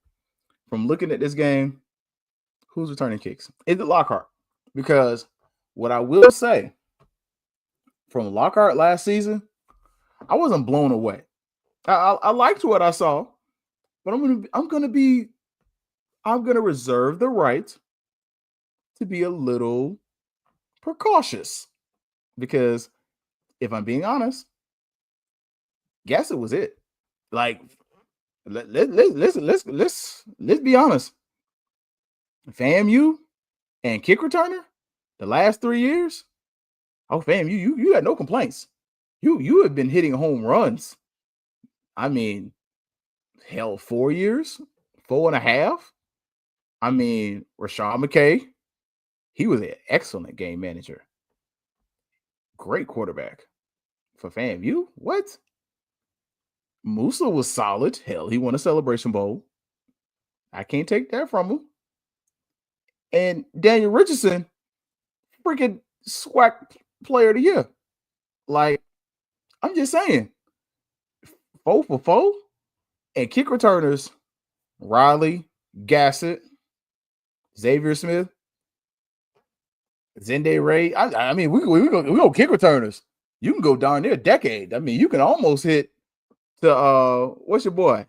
from looking at this game. Who's returning kicks? Is it Lockhart? Because what I will say, from Lockhart last season, I wasn't blown away. I liked what I saw, but I'm gonna reserve the right to be a little precautious, because if I'm being honest, guess it was it. Like, let's be honest. FAMU and kick returner the last 3 years. Oh, FAMU, you had no complaints. You have been hitting home runs. I mean, hell, 4 years, 4.5. I mean, Rashawn McKay, he was an excellent game manager. Great quarterback for FAMU. What? Musa was solid. Hell, he won a Celebration Bowl. I can't take that from him. And Daniel Richardson, freaking SWAC player of the year. Like, I'm just saying, 4 for 4. And kick returners, Riley, Gassett, Xavier Smith, Zende Ray. I mean, we go kick returners. You can go darn near a decade. I mean, you can almost hit the what's your boy?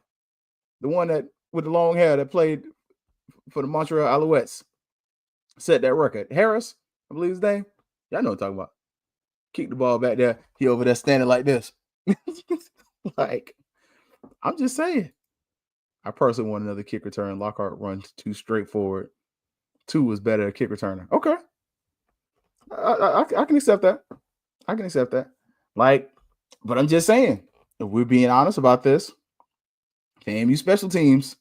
The one that with the long hair that played for the Montreal Alouettes. Set that record. Harris, I believe his name. Y'all know what I'm talking about. Kick the ball back there. He over there standing like this. Like, I'm just saying. I personally want another kick return. Lockhart runs 2 straightforward. 2 was better at kick returner. Okay. I can accept that. I can accept that. Like, but I'm just saying, if we're being honest about this, FAMU special teams,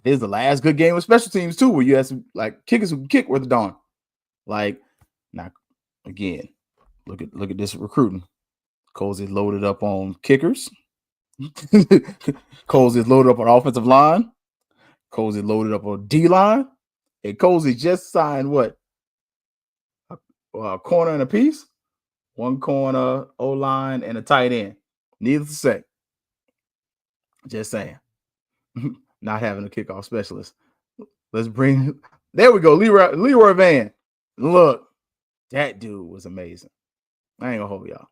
this is the last good game of special teams too, where you had some like kickers who kick worth the darn. Like, now again, look at this recruiting. Coles is loaded up on kickers. Coles is loaded up on offensive line. Coles is loaded up on D line. And Coles just signed what? A corner and a piece, 1 corner, O-line, and a tight end. Needless to say. Just saying. Not having a kickoff specialist. Let's bring. There we go. Leroy Van. Look, that dude was amazing. I ain't gonna hold y'all.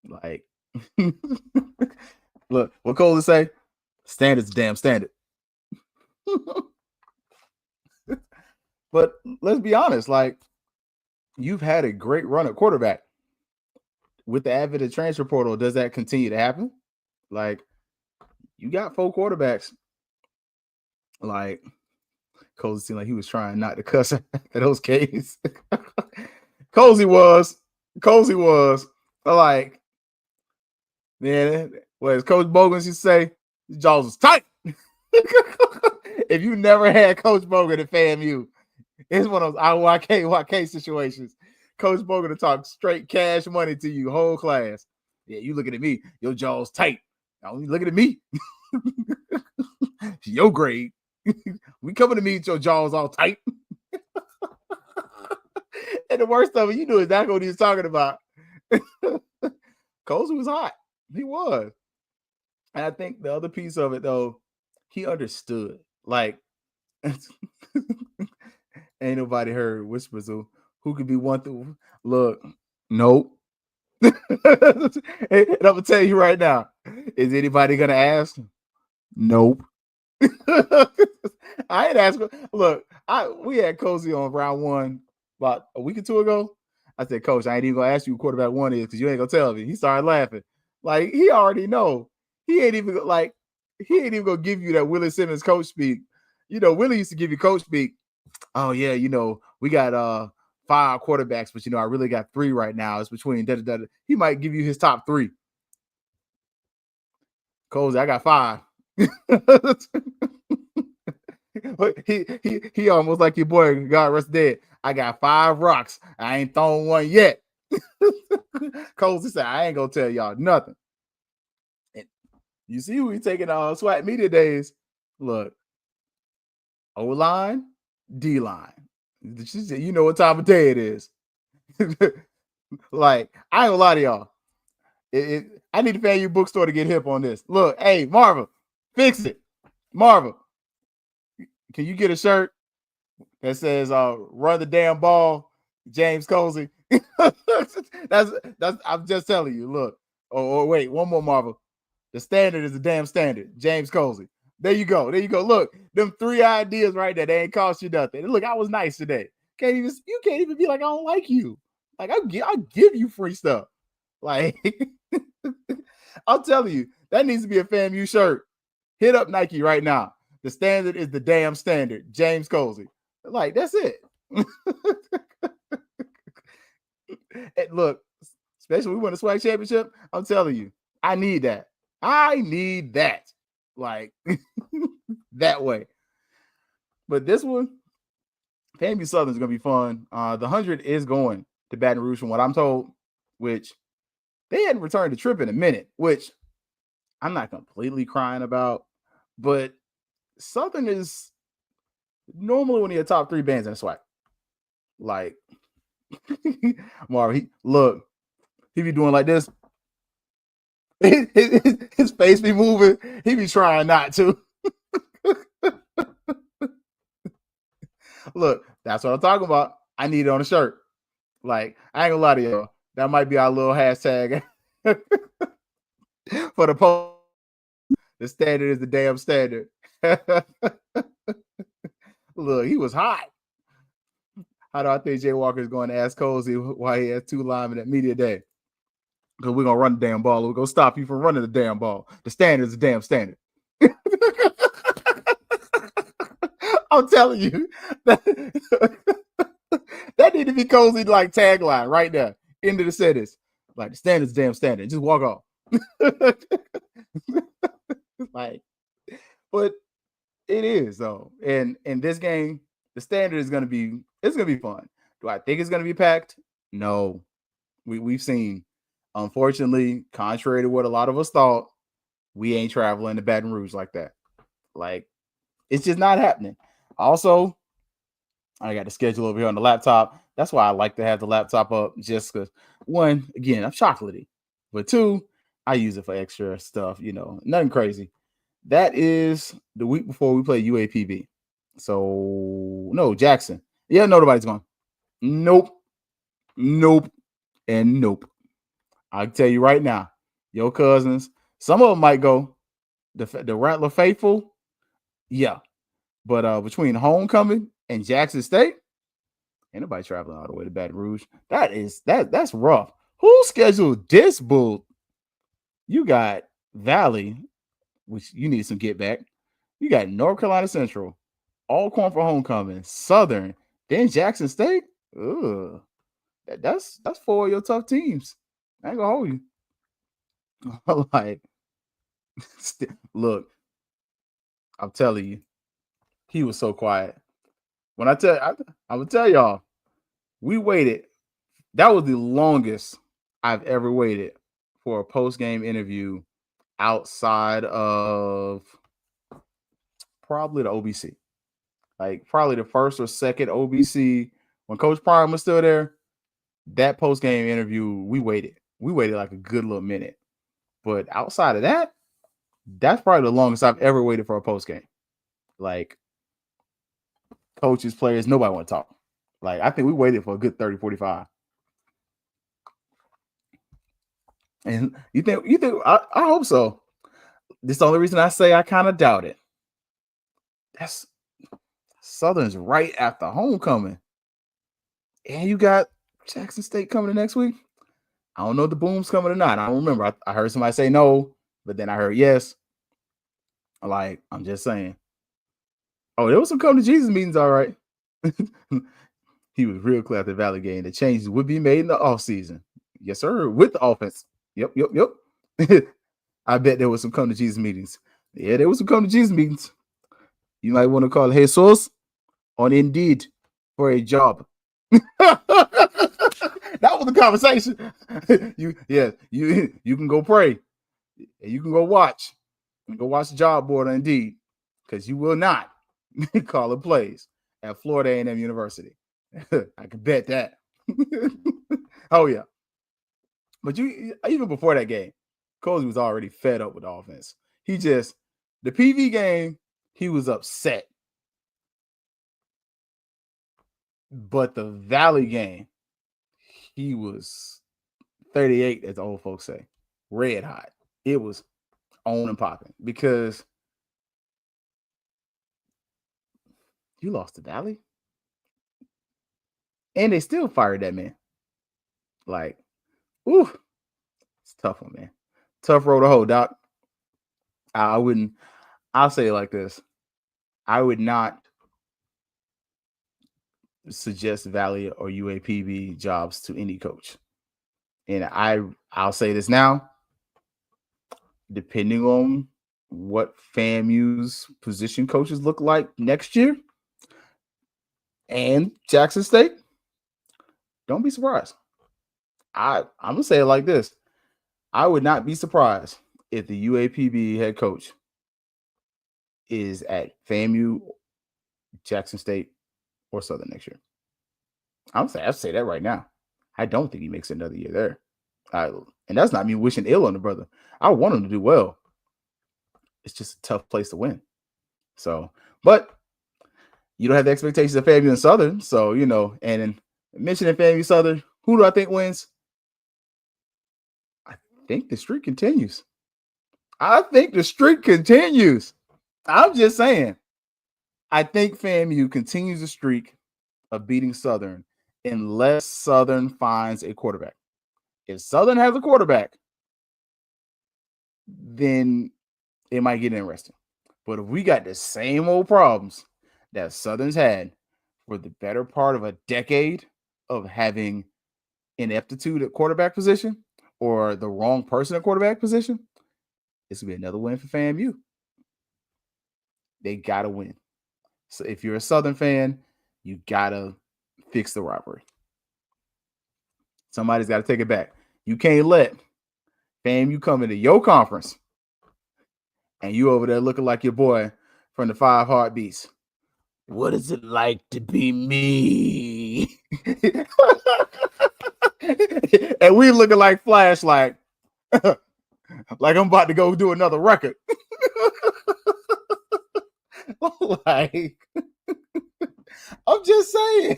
Like, look, what Cole to say? Standard's damn standard. But let's be honest, like, you've had a great run at quarterback. With the advent of transfer portal, does that continue to happen? Like, you got 4 quarterbacks. Like, Cozy seemed like he was trying not to cuss at those K's. Cozy was. Like, man, what as Coach Bogan used to say, his jaws was tight. If you never had Coach Bogan at FAMU, it's one of those YK situations. Coach Bogan to talk straight cash money to you, whole class. Yeah, you looking at me, your jaw's tight. Now you looking at me. Your grade. We coming to me with your jaws all tight. And the worst of it, you knew exactly what he was talking about. Cozy was hot. He was. And I think the other piece of it, though, he understood. Like, ain't nobody heard whispers of who could be one through. Look, nope. And I'm gonna tell you right now, is anybody gonna ask? Nope. I ain't asking. Look, we had Cozy on round one about a week or two ago. I said, Coach, I ain't even gonna ask you who quarterback one is because you ain't gonna tell me. He started laughing. Like, he already know. He ain't even gonna give you that Willie Simmons coach speak. You know, Willie used to give you coach speak. Oh yeah, you know, we got 5 quarterbacks, but you know, I really got 3 right now. It's between da. He might give you his top 3. Cozy, I got 5. he almost like your boy, God rest dead. I got 5 rocks. I ain't thrown one yet. Cozy said, I ain't gonna tell y'all nothing. And you see who he taking SWAT media days. Look, O-line, D-line. You know what time of day it is. Like, I ain't gonna lie to y'all. I need the FAMU bookstore to get hip on this. Look, hey, Marva, fix it. Marva, can you get a shirt that says run the damn ball, James Cozy? that's I'm just telling you. Look. Oh, wait, one more, Marva. The standard is the damn standard, James Cozy. There you go. Look, them 3 ideas right there. They ain't cost you nothing. Look, I was nice today. You can't even be like, I don't like you. Like, I'll give you free stuff. Like, I'm telling you, that needs to be a FAMU shirt. Hit up Nike right now. The standard is the damn standard, James Cozy. Like, that's it. And look, especially when we win the swag championship, I'm telling you, I need that. Like, that way. But this one, FAMU Southern is going to be fun. The 100 is going to Baton Rouge from what I'm told, which they hadn't returned the trip in a minute, which I'm not completely crying about. But Southern is normally one of your top 3 bands in the swag. Like, Marv, he be doing like this. His face be moving. He be trying not to. Look, that's what I'm talking about. I need it on a shirt. Like, I ain't gonna lie to y'all. That might be our little hashtag for the post. The standard is the damn standard. Look, he was hot. How do I think Jay Walker is going to ask Cozy why he has 2 linemen at media day? Because we're going to run the damn ball. We're going to stop you from running the damn ball. The standard is the damn standard. I'm telling you. That need to be Cozy like tagline right there. End of the sentence. Like, the standard is the damn standard. Just walk off. Like, but it is though. And in this game, the standard is gonna be fun. Do I think it's gonna be packed? No. We've seen, unfortunately, contrary to what a lot of us thought, we ain't traveling to Baton Rouge like that. Like, it's just not happening. Also, I got the schedule over here on the laptop. That's why I like to have the laptop up, just because, 1, again, I'm chocolatey, but 2, I use it for extra stuff, you know, nothing crazy. That is the week before we play UAPB. So, no, Jackson. Yeah, nobody's going. Nope. And nope. I'll tell you right now, your cousins, some of them might go. The Rattler faithful, yeah. But between homecoming and Jackson State, ain't nobody traveling all the way to Baton Rouge. That's rough. Who scheduled this bull? You got Valley, which you need some get back. You got North Carolina Central, Alcorn for homecoming, Southern, then Jackson State. Ugh. That's 4 of your tough teams. I ain't gonna hold you. Like, look, I'm telling you, he was so quiet. When I would tell y'all, we waited. That was the longest I've ever waited for a post-game interview outside of probably the OBC. Like, probably the first or second OBC when Coach Prime was still there. That post-game interview, we waited. we waited like a good little minute. But outside of that, that's probably the longest I've ever waited for a post game. Like coaches, players, nobody want to talk. Like I think we waited for a good 30, 45. And you think I hope so. This is the only reason I say I kind of doubt it. That's Southern's right after homecoming. And you got Jackson State coming the next week. I don't know if the Boom's coming or not. I don't remember. I heard somebody say no, but then I heard yes. Like, I'm just saying. Oh, there was some come to Jesus meetings, all right. He was real clear at the Valley game. The changes would be made in the offseason. Yes, sir. With the offense. Yep. I bet there was some come to Jesus meetings. Yeah, there was some come to Jesus meetings. You might want to call Jesus on Indeed for a job. That was the conversation. You can go pray. You can go watch. Go watch the job board on Indeed, because you will not call it plays at Florida A&M University. I can bet that. Oh yeah. But you even before that game, Cozy was already fed up with the offense. The PV game, he was upset. But the Valley game, he was 38, as the old folks say, red hot. It was on and popping because you lost to Valley. And they still fired that man. Like, ooh, it's a tough one, man. Tough road to hoe, Doc. I'll say it like this. I would not suggest Valley or UAPB jobs to any coach. And I'll say this now. Depending on what FAMU's position coaches look like next year and Jackson State, don't be surprised. I'm going to say it like this. I would not be surprised if the UAPB head coach is at FAMU, Jackson State, or Southern next year. I'll say that right now. I don't think he makes another year there. And that's not me wishing ill on the brother. I want him to do well. It's just a tough place to win. So, but you don't have the expectations of FAMU and Southern. So, and in mentioning FAMU Southern, who do I think wins? I think the streak continues. I'm just saying. I think FAMU continues the streak of beating Southern unless Southern finds a quarterback. If Southern has a quarterback, then it might get interesting. But if we got the same old problems that Southern's had for the better part of a decade of having ineptitude at quarterback position or the wrong person at quarterback position, this will be another win for FAMU. They got to win. So if you're a Southern fan, you got to fix the rivalry. Somebody's got to take it back. You can't let FAMU come into your conference and you over there looking like your boy from the 5 Heartbeats. What is it like to be me? And we looking like Flash, like I'm about to go do another record. Like, I'm just saying.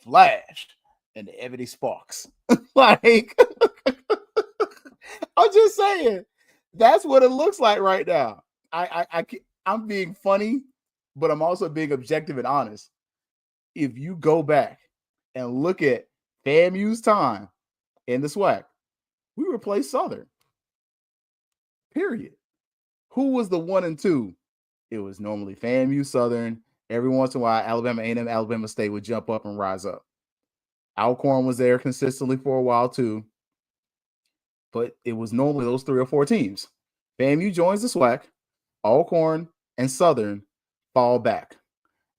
Flash and the Ebony Sparks. Like, I'm just saying. That's what it looks like right now. I'm being funny, but I'm also being objective and honest. If you go back and look at FAMU's time in the SWAC, we replaced Southern. Period. Who was the 1 and 2? It was normally FAMU, Southern. Every once in a while, Alabama A&M, Alabama State would jump up and rise up. Alcorn was there consistently for a while too. But it was normally those 3 or 4 teams. FAMU joins the SWAC. Alcorn and Southern fall back.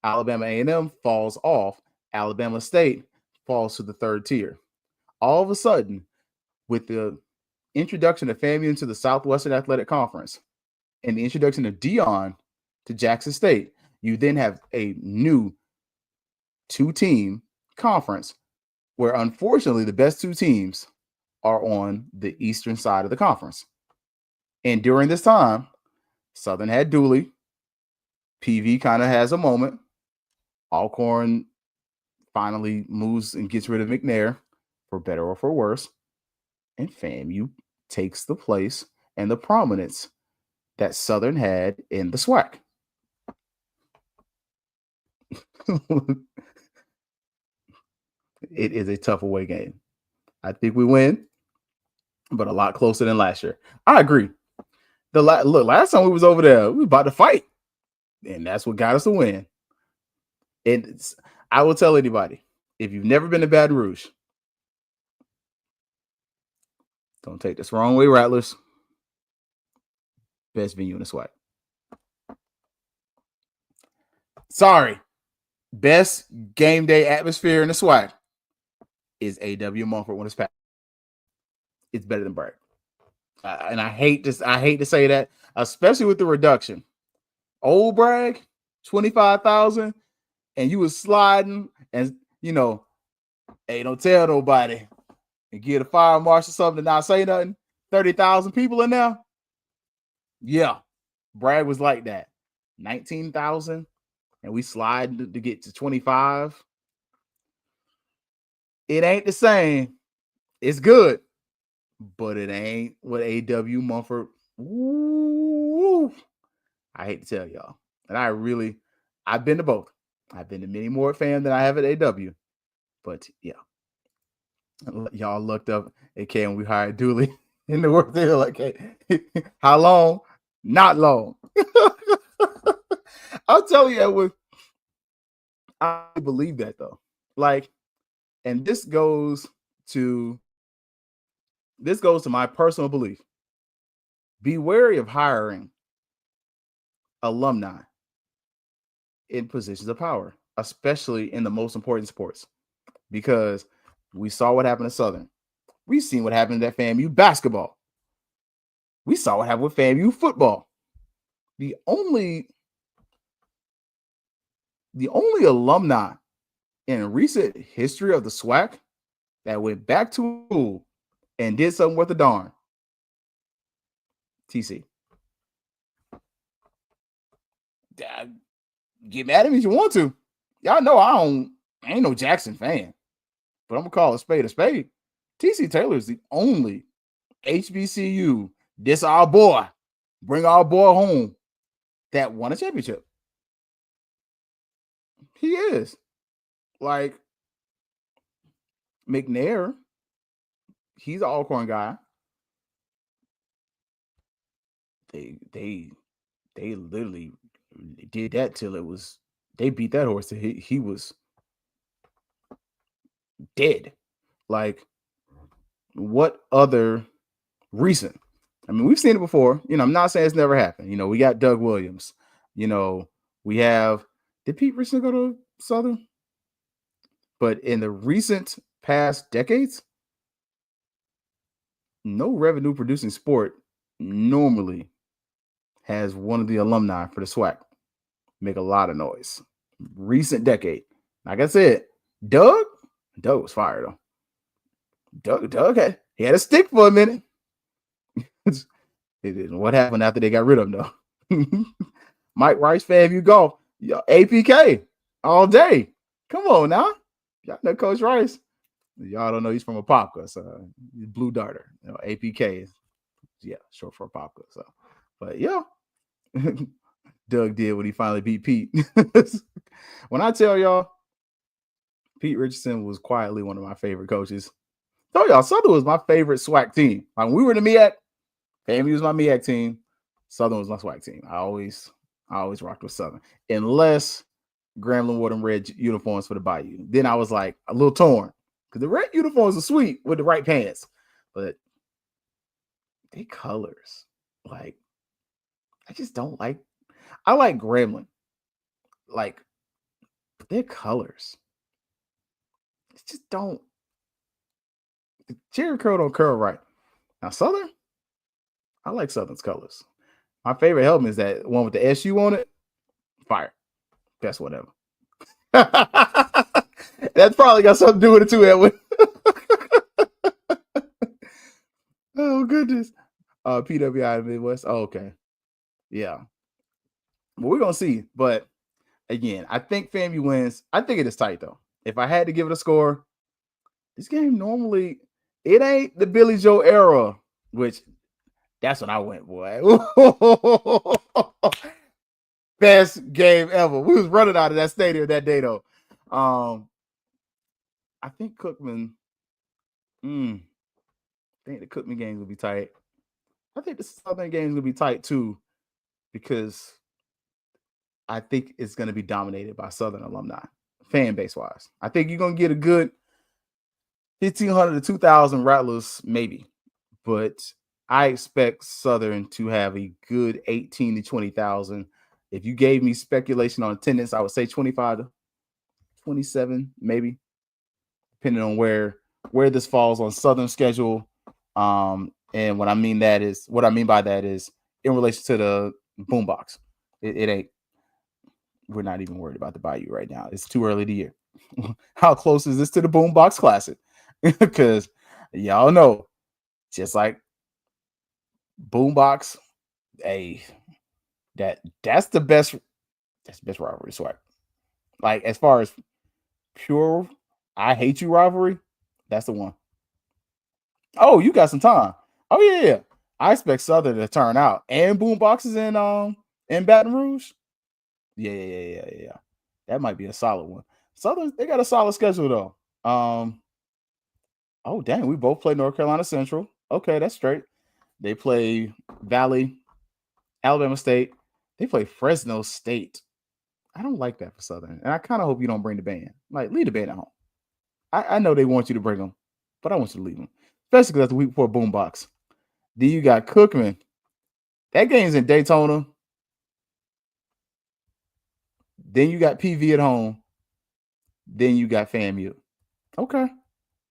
Alabama A&M falls off. Alabama State falls to the 3rd tier. All of a sudden, with the introduction of FAMU into the Southwestern Athletic Conference and the introduction of Dion to Jackson State, you then have a new 2-team conference where unfortunately the best two teams are on the eastern side of the conference. And during this time, Southern had Dooley. PV kind of has a moment. Alcorn finally moves and gets rid of McNair, for better or for worse. And FAMU takes the place and the prominence that Southern had in the SWAC. It is a tough away game. I think we win, but a lot closer than last year. I agree. Look, last time we was over there, we was about to fight, and that's what got us a win. And I will tell anybody, if you've never been to Baton Rouge, don't take this wrong way, Rattlers. Best venue in the SWAC. Sorry. Best game day atmosphere in the SWAC is A.W. Mumford when it's packed. It's better than Bragg. And I hate to say that, especially with the reduction. Old Bragg, 25,000, and you was sliding, and hey, don't tell nobody, and get a fire marshal something to not say nothing. 30,000 people in there. Yeah, Bragg was like that. 19,000, and we slide to get to 25. It ain't the same. It's good, but it ain't what A.W. Mumford. Woo, I hate to tell y'all. And I've been to both. I've been to many more fans than I have at A.W. But yeah. Y'all looked up at K when we hired Dooley in the work. They were like, hey, how long? Not long. I'll tell you, I believe that though. Like, and this goes to my personal belief. Be wary of hiring alumni in positions of power, especially in the most important sports, because we saw what happened to Southern. We've seen what happened at FAMU basketball. We saw what happened with FAMU football. The only alumni in recent history of the SWAC that went back to school and did something worth a darn. TC. Get mad at me if you want to. Y'all know I ain't no Jackson fan, but I'm gonna call a spade a spade. TC Taylor is the only HBCU, this our boy, bring our boy home, that won a championship. He is. Like, McNair, he's an Alcorn guy. They literally did that till they beat that horse till he was dead. Like, what other recent? I mean, we've seen it before. I'm not saying it's never happened. We got Doug Williams. We have, did Pete Richardson go to Southern? But in the recent past decades, no revenue producing sport normally has one of the alumni for the SWAC make a lot of noise. Recent decade. Like I said, Doug was fired though. Doug had a stick for a minute. What happened after they got rid of him though? Mike Rice, FAMU golf, APK all day. Come on now, y'all know Coach Rice. Y'all don't know he's from Apopka, so he's Blue Darter. APK is short for Apopka. So, but yeah, Doug did when he finally beat Pete. When I tell y'all, Pete Richardson was quietly one of my favorite coaches. Tell y'all, Southern was my favorite SWAC team. Like, when we were in the MEAC, FAMU was my MEAC team. Southern was my SWAC team. I always rocked with Southern, unless Grambling wore them red uniforms for the Bayou. Then I was like a little torn because the red uniforms are sweet with the right pants, but they colors, like, I just don't like. I like Grambling, like, but their colors, it just don't. The Jerry curl don't curl right. Now Southern, I like Southern's colors. My favorite helmet is that one with the SU on it. Fire. Best whatever. That's probably got something to do with it too, Edwin. Oh goodness. PWI Midwest. Oh, okay. Yeah. Well, we're gonna see. But again, I think FAMU wins. I think it is tight though. If I had to give it a score, this game normally it ain't the Billy Joe era, which that's when I went, boy. Best game ever. We was running out of that stadium that day though. I think Cookman. I think the Cookman games will be tight. I think the Southern games will be tight too, because I think it's going to be dominated by Southern alumni, fan base wise. I think you're going to get a good 1,500 to 2,000 Rattlers, maybe, but I expect Southern to have a good 18 to 20,000. If you gave me speculation on attendance, I would say 25 to 27, maybe, depending on where this falls on Southern schedule. And what I mean by that is in relation to the boombox. It ain't. We're not even worried about the Bayou right now. It's too early to year. How close is this to the Boombox Classic? Because y'all know, just like Boombox, that's the best rivalry swag. Like as far as pure I hate you rivalry, that's the one. Oh, you got some time. Oh yeah. I expect Southern to turn out and Boombox is in Baton Rouge. Yeah. That might be a solid one. Southern, they got a solid schedule though. Oh dang, we both play North Carolina Central. Okay, that's straight. They play Valley, Alabama State. They play Fresno State. I don't like that for Southern, and I kind of hope you don't bring the band. Like, leave the band at home. I know they want you to bring them, but I want you to leave them, especially because that's the week before Boombox. Then you got Cookman. That game's in Daytona. Then you got PV at home. Then you got FAMU. Okay.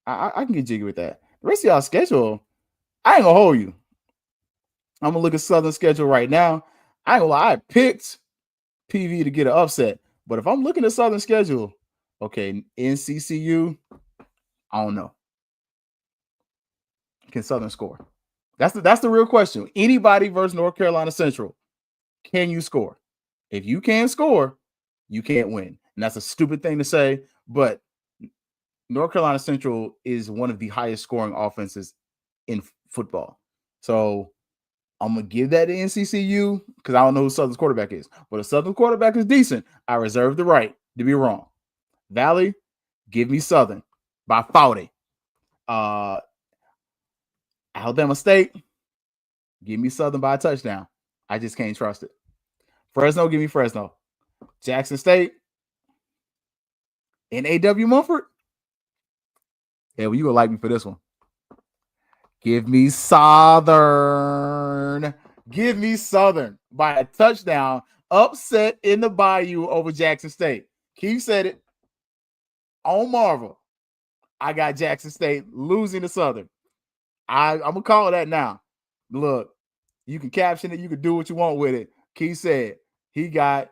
I can get jiggy with that. The rest of y'all schedule, I ain't gonna hold you. I'm gonna look at Southern schedule right now. I ain't gonna lie, I picked PV to get an upset. But if I'm looking at Southern schedule, okay, NCCU, I don't know. Can Southern score? That's the real question. Anybody versus North Carolina Central, can you score? If you can't score, you can't win. And that's a stupid thing to say, but North Carolina Central is one of the highest scoring offenses in football. So I'm going to give that to NCCU because I don't know who Southern's quarterback is. But if Southern quarterback is decent, I reserve the right to be wrong. Valley, give me Southern by 40. Alabama State, give me Southern by a touchdown. I just can't trust it. Fresno, give me Fresno. Jackson State, NAW Mumford. Yeah, well, you gonna like me for this one. Give me Southern. Give me Southern by a touchdown. Upset in the Bayou over Jackson State. Keith said it on Marvel. I got Jackson State losing to Southern. I'm gonna call that now. Look, you can caption it. You can do what you want with it. Keith said he got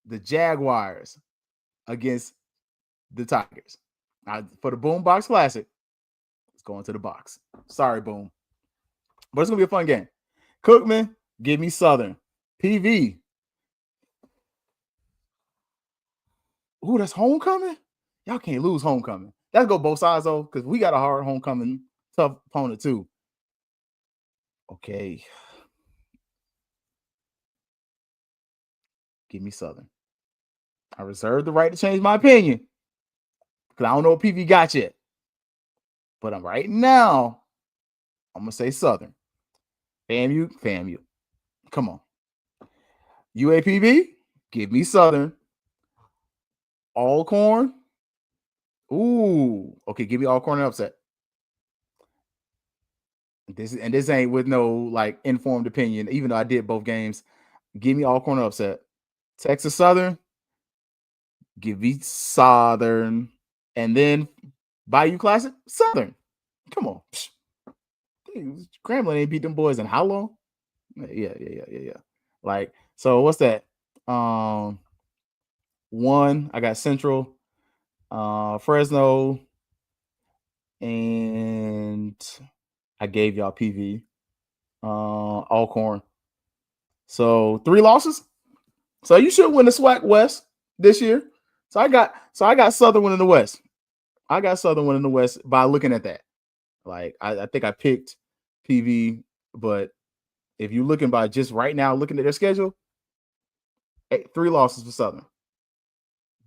the Jaguars against the Tigers. For the Boombox Classic, it's going to the box. Sorry, Boom. But it's going to be a fun game. Cookman, give me Southern. PV. Ooh, that's homecoming? Y'all can't lose homecoming. Let's go both sides, though, because we got a hard homecoming, tough opponent, too. Okay. Give me Southern. I reserve the right to change my opinion because I don't know what PV got yet. But right now, I'm going to say Southern. FAMU. Come on. UAPB, give me Southern. Alcorn. Ooh. Okay, give me Alcorn upset. This ain't with no like informed opinion, even though I did both games. Give me Alcorn upset. Texas Southern. Give me Southern. And then Bayou Classic, Southern. Come on. Grambling ain't beat them boys in how long? Yeah. Like, so what's that? One, I got Central, Fresno, and I gave y'all PV, Alcorn. So 3 losses. So you should win the SWAC West this year. So I got Southern winning the West. I got Southern winning the West by looking at that. Like I think I picked PV, but if you're looking by just right now, looking at their schedule, 3 losses for Southern.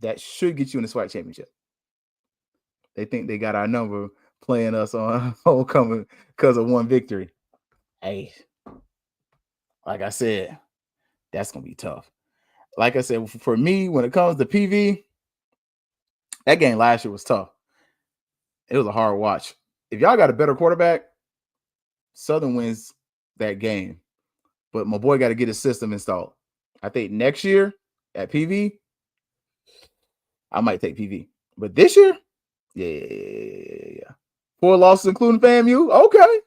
That should get you in the SWAC championship. They think they got our number playing us on homecoming because of 1 victory. Hey, like I said, that's gonna be tough. Like I said, for me, when it comes to PV, that game last year was tough. It was a hard watch. If y'all got a better quarterback, Southern wins that game. But my boy got to get his system installed. I think next year at PV, I might take PV. But this year, yeah. 4 losses, including FAMU. Okay.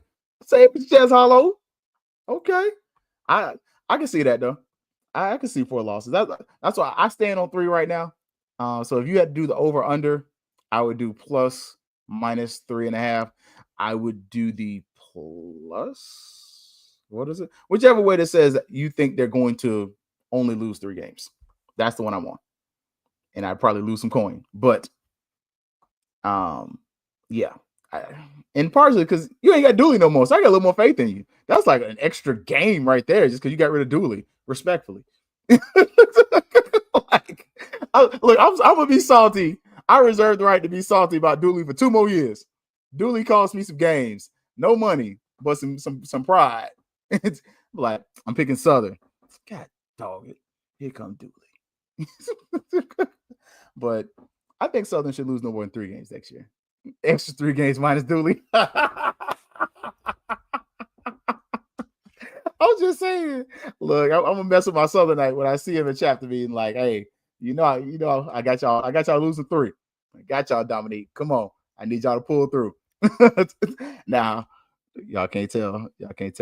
Say it with your chest hollow. Okay. I can see that, though. I can see 4 losses. That's why I stand on 3 right now. So if you had to do the over-under, I would do plus minus 3.5. I would do the plus. What is it? Whichever way that says that you think they're going to only lose 3 games. That's the one I'm on. And I'd probably lose some coin. But yeah. And partially because you ain't got Dooley no more. So I got a little more faith in you. That's like an extra game right there, just because you got rid of Dooley, respectfully. Like, I'm gonna be salty. I reserve the right to be salty about Dooley for 2 more years. Dooley cost me some games, no money, but some pride. It's like I'm picking Southern. God dog it. Here come Dooley. But I think Southern should lose no more than 3 games next year. Extra 3 games minus Dooley. I'm just saying. Look, I'm gonna mess with my Southernite when I see him in chapter meeting. Like, hey, you know, I got y'all losing 3. I got y'all, Dominique. Come on, I need y'all to pull through. Now, y'all can't tell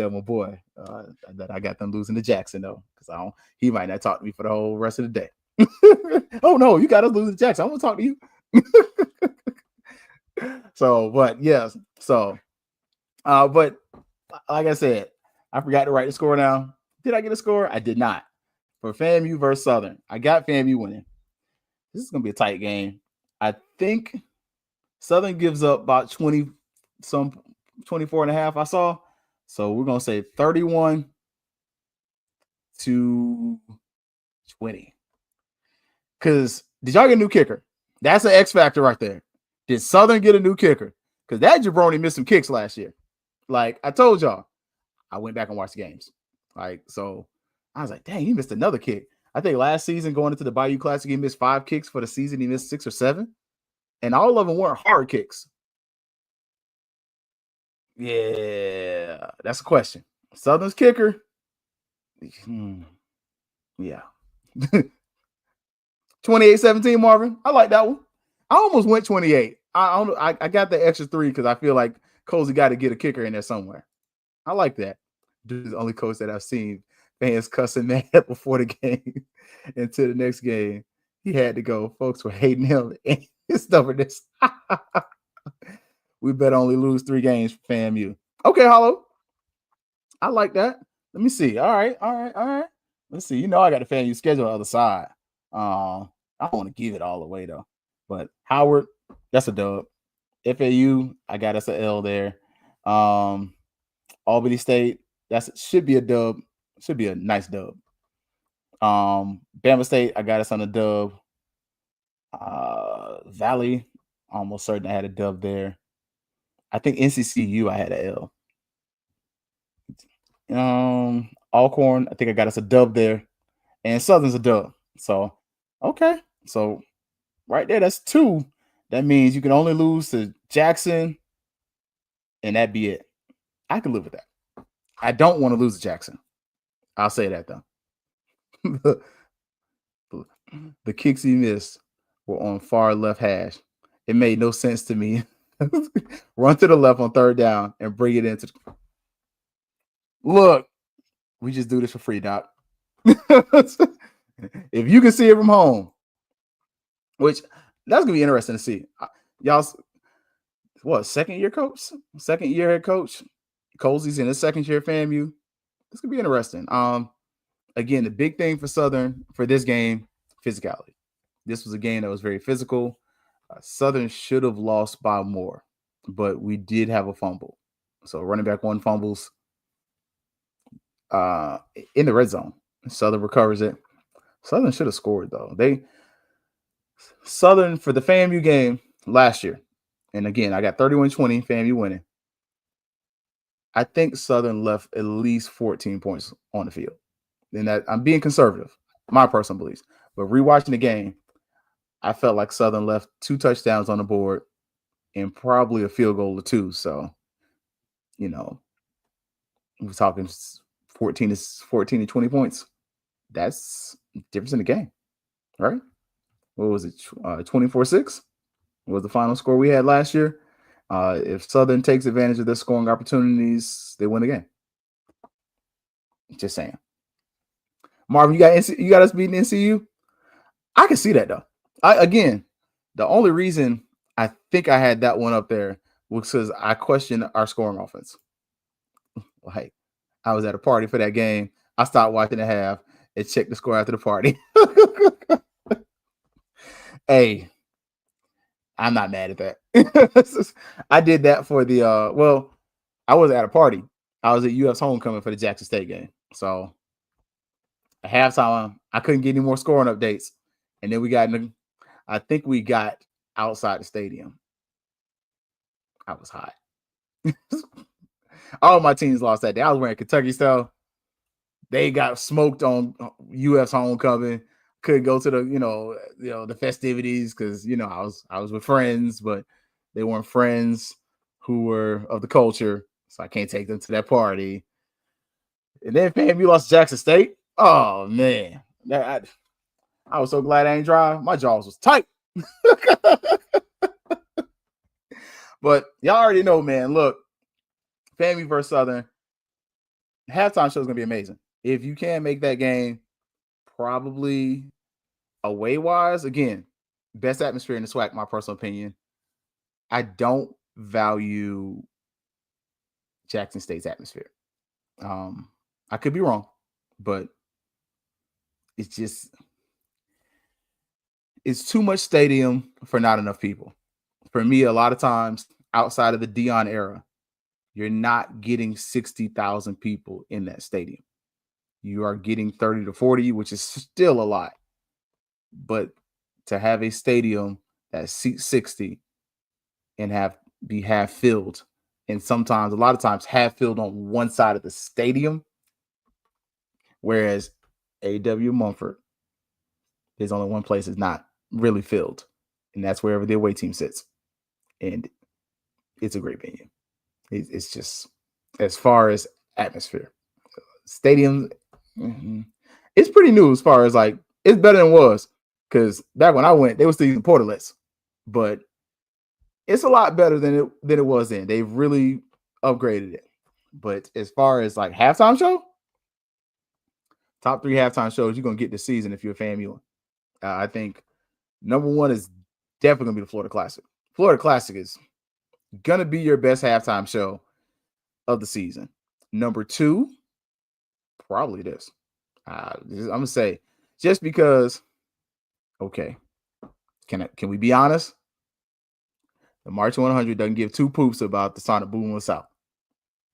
my boy that I got them losing to Jackson though, because he might not talk to me for the whole rest of the day. Oh no, you got us losing to Jackson. I want to talk to you. So, but yes, so, but like I said, I forgot to write the score down. Did I get a score? I did not. For FAMU versus Southern, I got FAMU winning. This is gonna be a tight game. I think Southern gives up about 24.5. I saw. So we're gonna say 31-20. Because did y'all get a new kicker? That's an X factor right there. Did Southern get a new kicker? Because that jabroni missed some kicks last year. Like I told y'all, I went back and watched the games. Like, so I was like, dang, he missed another kick. I think last season going into the Bayou Classic, he missed 5 kicks for the season. He missed 6 or 7. And all of them weren't hard kicks. Yeah, that's a question. Southern's kicker. Yeah. 28-17, Marvin. I like that one. I almost went 28. I got the extra 3 because I feel like Cozy got to get a kicker in there somewhere. I like that. Dude is the only coach that I've seen fans cussing mad before the game into the next game. He had to go. Folks were hating him and his stubbornness. We better only lose 3 games for FAMU. Okay, Hollow. I like that. Let me see. All right. Let's see. You know I got the FAMU schedule on the other side. I don't want to give it all away though. But Howard, that's a dub. FAU, I got us an L there. Albany State, should be a dub. Should be a nice dub. Bama State, I got us on a dub. Valley, almost certain I had a dub there. I think NCCU, I had an L. Alcorn, I think I got us a dub there. And Southern's a dub. So, okay. So, right there, that's 2. That means you can only lose to Jackson, and that'd be it. I can live with that. I don't want to lose to Jackson. I'll say that, though. The kicks he missed were on far left hash. It made no sense to me. Run to the left on 3rd down and bring it into the... Look, we just do this for free, Doc. If you can see it from home, which that's gonna be interesting to see. Y'all, what, second year head coach? Cozy's in his second year at FAMU. This could be interesting. Again, the big thing for Southern for this game, physicality. This was a game that was very physical. Southern should have lost by more, but we did have a fumble. So running back one fumbles in the red zone. Southern recovers it. Southern should have scored though. Southern for the FAMU game last year. And again, I got 31-20, FAMU winning. I think Southern left at least 14 points on the field. And that I'm being conservative, my personal beliefs. But rewatching the game, I felt like Southern left 2 touchdowns on the board and probably a field goal or 2. So, we're talking 14 to 20 points. That's the difference in the game, right? What was it? 24-6 was the final score we had last year. If Southern takes advantage of their scoring opportunities, they win the game. Just saying. Marvin, you got us beating NCU? I can see that though. The only reason I think I had that one up there was because I questioned our scoring offense. Like, I was at a party for that game. I stopped watching the half and checked the score after the party. Hey, I'm not mad at that. I did that for the I was at a party. I was at UF's homecoming for the Jackson State game. So at halftime, I couldn't get any more scoring updates. And then I think we got outside the stadium. I was hot. All my teams lost that day. I was wearing Kentucky style. They got smoked on UF's homecoming. Couldn't go to the the festivities because I was with friends, but they weren't friends who were of the culture, so I can't take them to that party. And then FAMU lost to Jackson State. Oh man, I was so glad I ain't drive. My jaws was tight. But y'all already know, man. Look, FAMU versus Southern. Halftime show is gonna be amazing. If you can make that game, probably away wise, again, best atmosphere in the SWAC, my personal opinion. I don't value Jackson State's atmosphere. I could be wrong, but it's too much stadium for not enough people. For me, a lot of times outside of the Dion era, you're not getting 60,000 people in that stadium. You are getting 30 to 40, which is still a lot. But to have a stadium that seats 60 and be half filled, and a lot of times half filled on one side of the stadium, whereas A.W. Mumford, there's only one place that's not really filled, and that's wherever the away team sits. And it's a great venue. It's just, as far as atmosphere, stadium, it's pretty new as far as like, it's better than it was. Because back when I went, they were still using portalets, but it's a lot better than it was then. They've really upgraded it. But as far as like halftime show, top 3 halftime shows you're gonna get this season if you're a FAMU. I think number 1 is definitely gonna be the Florida Classic. Florida Classic is gonna be your best halftime show of the season. Number 2, probably this. I'm gonna say just because. Okay, can we be honest? The March 100 doesn't give 2 poops about the Sonic Boom in the South.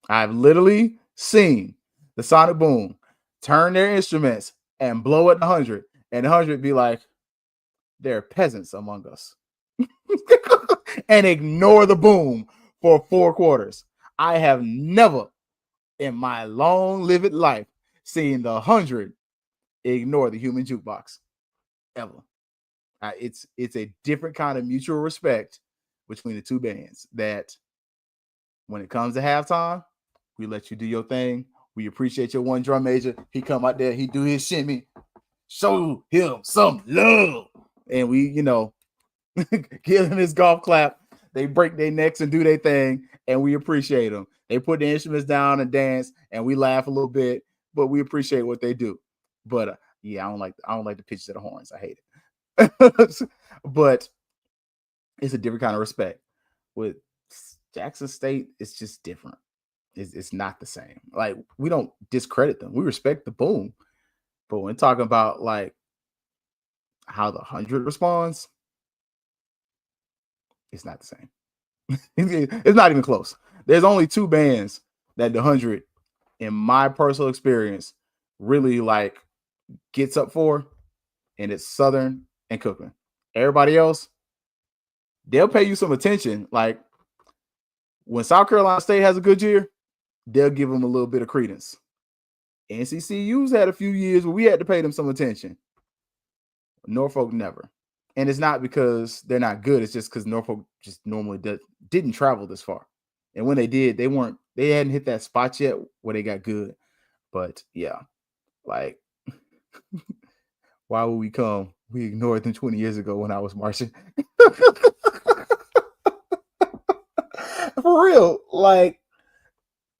I've literally seen the Sonic Boom turn their instruments and blow at the 100, and the 100 be like, there are peasants among us, and ignore the boom for 4 quarters. I have never in my long lived life seen the 100 ignore the human jukebox, ever. It's a different kind of mutual respect between the two bands that when it comes to halftime, we let you do your thing. We appreciate your one drum major. He come out there, he do his shimmy, show him some love. And we, give him his golf clap. They break their necks and do their thing, and we appreciate them. They put the instruments down and dance, and we laugh a little bit, but we appreciate what they do. But I don't like the pitches of the horns. I hate it. But it's a different kind of respect. With Jackson State, it's just different. It's not the same. Like, we don't discredit them. We respect the Boom. But when talking about like how the 100 responds, it's not the same. It's not even close. There's only two bands that the 100, in my personal experience, really like gets up for, and it's Southern and Cookman. Everybody else, they'll pay you some attention. Like, when South Carolina State has a good year, they'll give them a little bit of credence. NCCU's had a few years where we had to pay them some attention. Norfolk never. And it's not because they're not good. It's just because Norfolk just normally didn't travel this far. And when they did, they hadn't hit that spot yet where they got good. But yeah, like, why would we come? We ignored them 20 years ago when I was marching. For real. Like,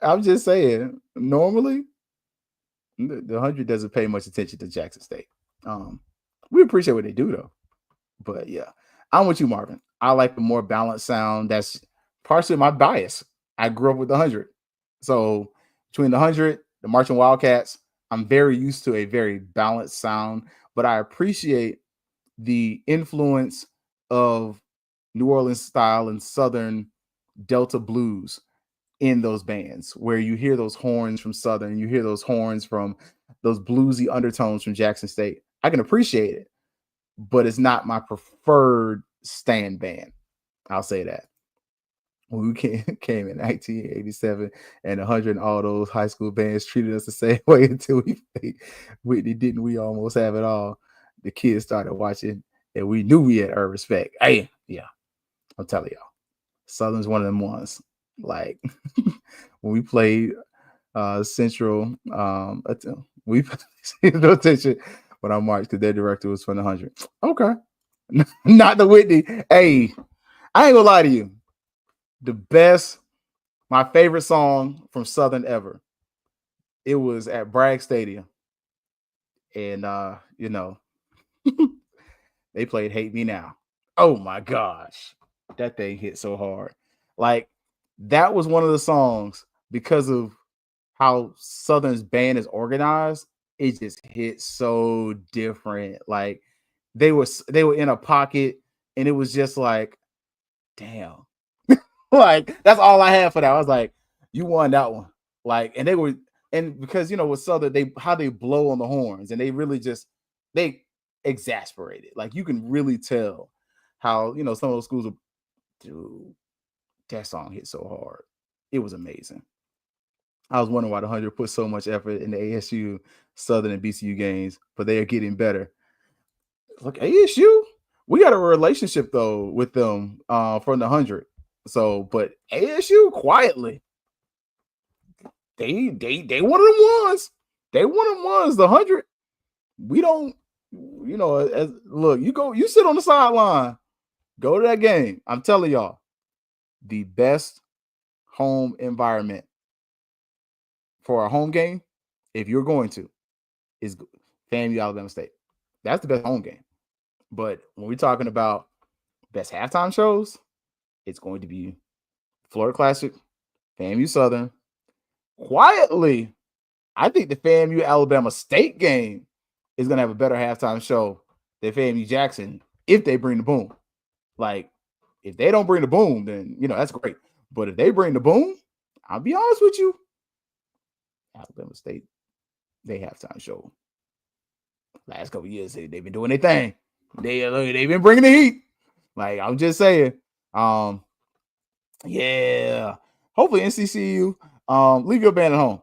I'm just saying, normally, the 100 doesn't pay much attention to Jackson State. We appreciate what they do, though. But yeah, I'm with you, Marvin. I like the more balanced sound. That's partially my bias. I grew up with the 100. So between the 100, the Marching Wildcats, I'm very used to a very balanced sound. But I appreciate the influence of New Orleans style and Southern Delta blues in those bands, where you hear those horns from Southern, you hear those horns from those bluesy undertones from Jackson State. I can appreciate it, but it's not my preferred stand band. I'll say that. When we came in 1987 and 100 and all those high school bands treated us the same way until we played Whitney, didn't we almost have it all? The kids started watching and we knew we had earned respect. Hey, yeah, I'm telling y'all. Southern's one of them ones. Like, when we played Central, we paid no attention when I marched because their director was from the 100. Okay. Not the Whitney. Hey, I ain't gonna lie to you. My favorite song from Southern ever, it was at Bragg Stadium. And they played Hate Me Now. Oh my gosh. That thing hit so hard. Like, that was one of the songs, because of how Southern's band is organized, it just hit so different. Like, they were in a pocket, and it was just like, damn. Like, that's all I had for that. I was like, you won that one. Like, and because with Southern, how they blow on the horns, and they really they exasperate it. Like, you can really tell how some of those schools dude, that song hit so hard. It was amazing. I was wondering why the 100 put so much effort in the ASU, Southern, and BCU games, but they are getting better. Look, ASU, we got a relationship though with them from the 100. So, but ASU quietly, they one of them ones. They one of them ones. The 100, we don't. Look, you sit on the sideline, go to that game. I'm telling y'all, the best home environment for a home game, if you're going to, is FAMU Alabama State. That's the best home game. But when we're talking about best halftime shows, it's going to be Florida Classic, FAMU Southern. Quietly, I think the FAMU Alabama State game is going to have a better halftime show than FAMU Jackson if they bring the boom. Like, if they don't bring the boom, then, that's great. But if they bring the boom, I'll be honest with you, Alabama State, they halftime show. Last couple of years, they've been doing their thing. They've been bringing the heat. Like, I'm just saying. Yeah. Hopefully NCCU, leave your band at home.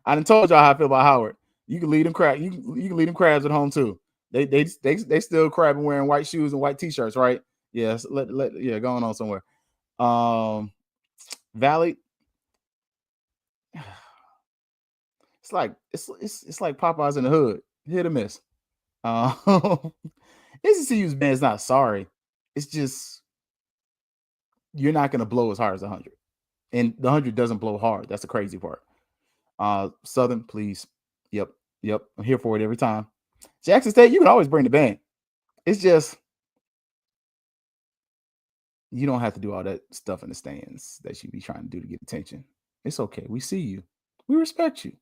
I done told y'all how I feel about Howard. You can leave them crab. You can leave them crabs at home too. They still crabbing wearing white shoes and white t-shirts, right? Yes. Going on somewhere. Valley. It's like Popeyes in the hood. Hit or miss. NCCU's band is not sorry. It's just you're not going to blow as hard as 100. And the 100 doesn't blow hard. That's the crazy part. Southern, please. Yep. I'm here for it every time. Jackson State, you can always bring the band. It's just You don't have to do all that stuff in the stands that you be trying to do to get attention. It's okay. We see you. We respect you.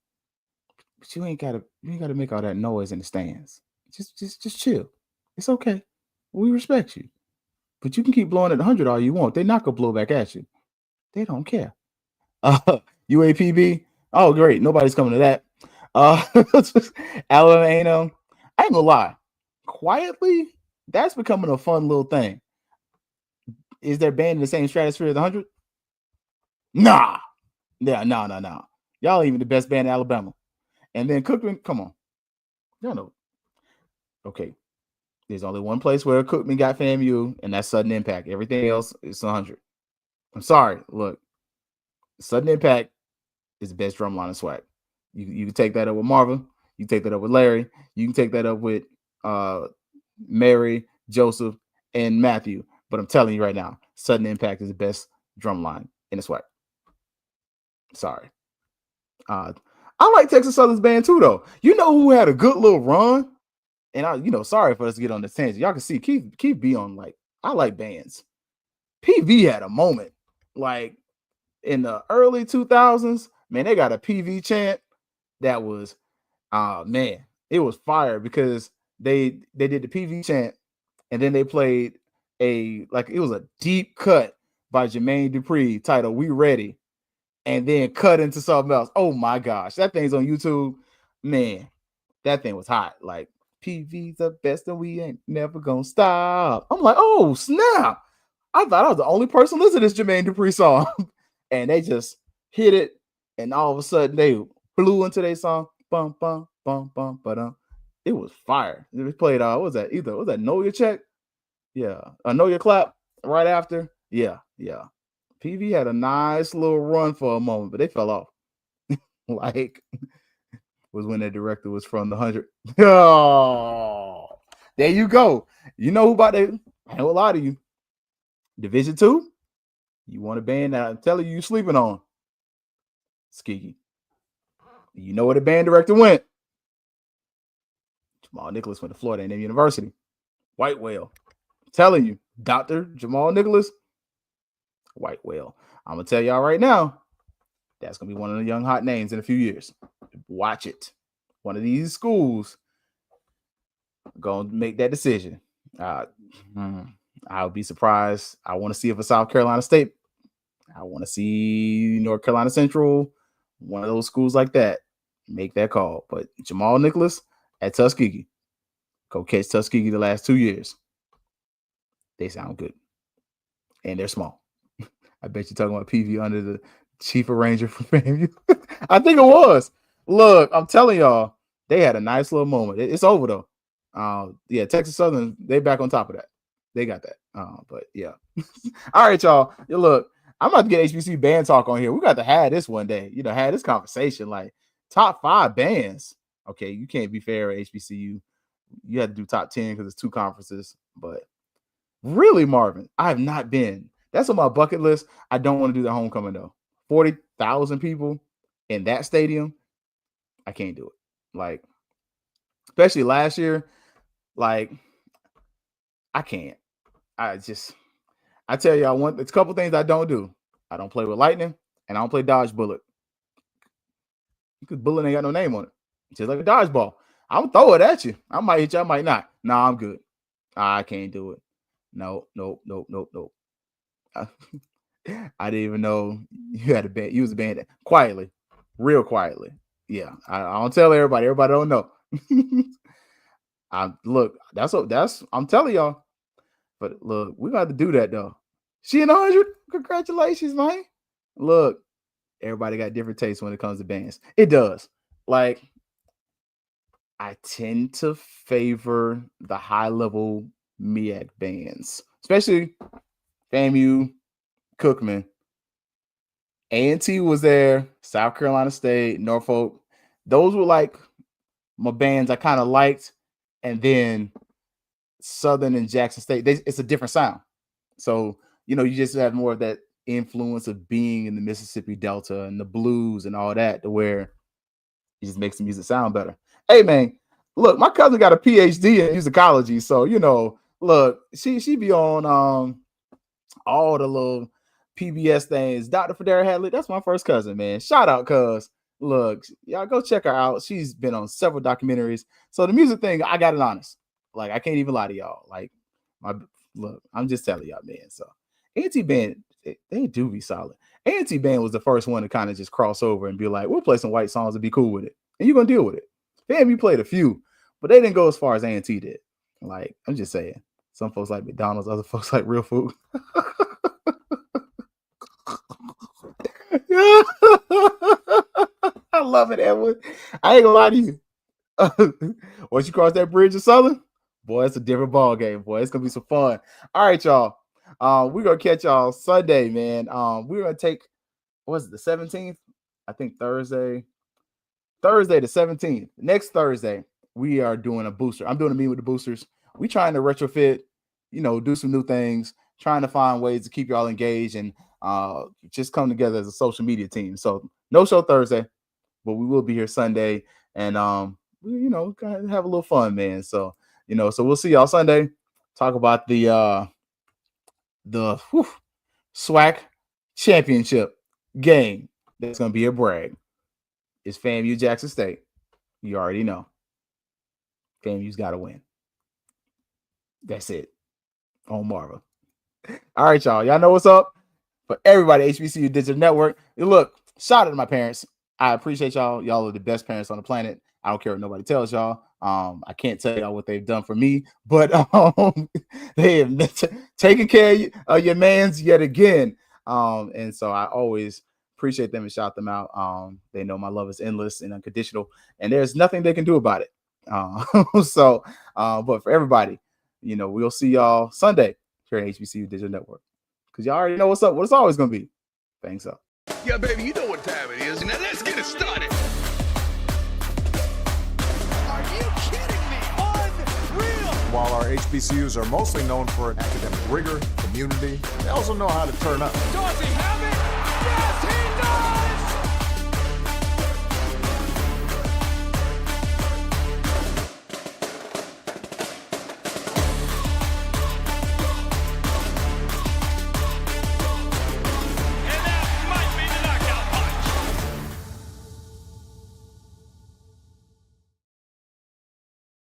But you ain't gotta make all that noise in the stands. Just chill. It's okay. We respect you. But you can keep blowing at 100 all you want. They're not gonna blow back at you. They don't care. UAPB. Oh, great. Nobody's coming to that. Alabama A&M. I ain't gonna lie. Quietly, that's becoming a fun little thing. Is their band in the same stratosphere as the 100? Nah. Yeah, no. Y'all ain't even the best band in Alabama. And then Cookman, come on. Y'all know. Okay. There's only one place where Cookman got FAMU, and that's Sudden Impact. Everything else is 100. I'm sorry. Look, Sudden Impact is the best drumline in swag. You can take that up with Marvin. You can take that up with Larry. You can take that up with Mary, Joseph, and Matthew. But I'm telling you right now, Sudden Impact is the best drumline in the swag. Sorry. I like Texas Southern's band too, though. You know who had a good little run? And sorry for us to get on this tangent. Y'all can see Keith B on, like, I like bands. PV had a moment. Like, in the early 2000s, man, they got a PV chant that was, man, it was fire because they did the PV chant and then they played it was a deep cut by Jermaine Dupri titled "We Ready," and then cut into something else. Oh my gosh, that thing's on YouTube, man. That thing was hot. Like, PV's the best and we ain't never gonna stop. I'm like, oh snap! I thought I was the only person listening to this Jermaine Dupri song, and they just hit it, and all of a sudden they blew into their song. Bum bum bum bum ba-dum. It was fire. They played what was that? Was that Know Your Check? Yeah. Know Your Clap right after. Yeah. PV had a nice little run for a moment, but they fell off. Like, was when their director was from the 100. Oh, there you go. You know who about to hang with a lot of you. Division 2. You want a band that I'm telling you sleeping on. Skiggy. You know where the band director went. Jamal Nicholas went to Florida A&M University. White Whale. I'm telling you, Dr. Jamal Nicholas, White Whale. I'm going to tell y'all right now, that's going to be one of the young hot names in a few years. Watch it. One of these schools going to make that decision. I'll be surprised. I want to see if it's South Carolina State. I want to see North Carolina Central, one of those schools like that, make that call. But Jamal Nicholas at Tuskegee. Go catch Tuskegee the last 2 years. They sound good. And they're small. I bet you're talking about PV under the chief arranger for FAMU. I think it was. Look, I'm telling y'all, they had a nice little moment. It's over, though. Yeah, Texas Southern, they back on top of that. They got that. But, yeah. All right, y'all. Look, I'm about to get HBCU band talk on here. We got to have this one day. Have this conversation. Like, top 5 bands. Okay, you can't be fair at HBCU. You had to do top 10 because it's 2 conferences. But really, Marvin, I have not been. That's on my bucket list. I don't want to do the homecoming, though. 40,000 people in that stadium. I can't do it. Like, especially last year, like, I can't. I tell y'all, it's a couple things I don't do. I don't play with lightning, and I don't play dodge bullet. Because bullet ain't got no name on it. It's just like a dodgeball. I'm throw it at you. I might hit you, I might not. Nah, I'm good. I can't do it. Nope. I didn't even know you had a band. You was a band quietly, real quietly. Yeah, I don't tell everybody. Everybody don't know. Look, that's I'm telling y'all. But look, we got to do that though. She in 100. Congratulations, man. Look, everybody got different tastes when it comes to bands. It does. Like, I tend to favor the high level MEAC bands, especially FAMU, Cookman. A&T was there, South Carolina State, Norfolk. Those were like my bands I kind of liked. And then Southern and Jackson State, it's a different sound. So, you just have more of that influence of being in the Mississippi Delta and the blues and all that, to where it just makes the music sound better. Hey, man, look, my cousin got a PhD in musicology. So, look, she be on all the little PBS things. Dr. Federa Hadley, that's my first cousin, man. Shout out, cuz. Look, y'all go check her out. She's been on several documentaries. So the music thing, I got it honest. Like, I can't even lie to y'all. Like, look, I'm just telling y'all, man. So A&T Band, they do be solid. A&T Band was the first one to kind of just cross over and be like, we'll play some white songs and be cool with it. And you're going to deal with it. FAMU played a few, but they didn't go as far as A&T did. Like, I'm just saying. Some folks like McDonald's, other folks like real food. I love it, Edward. I ain't gonna lie to you. Once you cross that bridge of Southern, boy, it's a different ball game, boy. It's gonna be some fun. All right, y'all. We're gonna catch y'all Sunday, man. We're gonna take what's it, the 17th? I think Thursday the 17th. Next Thursday, we are doing a booster. I'm doing a meeting with the boosters. We trying to retrofit, do some new things, trying to find ways to keep y'all engaged and just come together as a social media team. So no show Thursday, but we will be here Sunday, and we kind have a little fun, man. So so we'll see y'all Sunday. Talk about the SWAC championship game. That's gonna be a brag. It's FAMU Jackson State. You already know. FAMU's got to win. That's it. On Marva. All right, y'all. Y'all know what's up. For everybody, HBCU Digital Network. Look, shout out to my parents. I appreciate y'all. Y'all are the best parents on the planet. I don't care what nobody tells y'all. I can't tell y'all what they've done for me, but they have taken care of your mans yet again. And so I always appreciate them and shout them out. They know my love is endless and unconditional, and there's nothing they can do about it. But for everybody, we'll see y'all Sunday here at HBCU Digital Network, because y'all already know what's up, what it's always going to be. Thanks up. Yeah, baby, you know what time it is. Now let's get it started. Are you kidding me? Unreal. While our HBCUs are mostly known for academic rigor, community, they also know how to turn up. Dorsey, how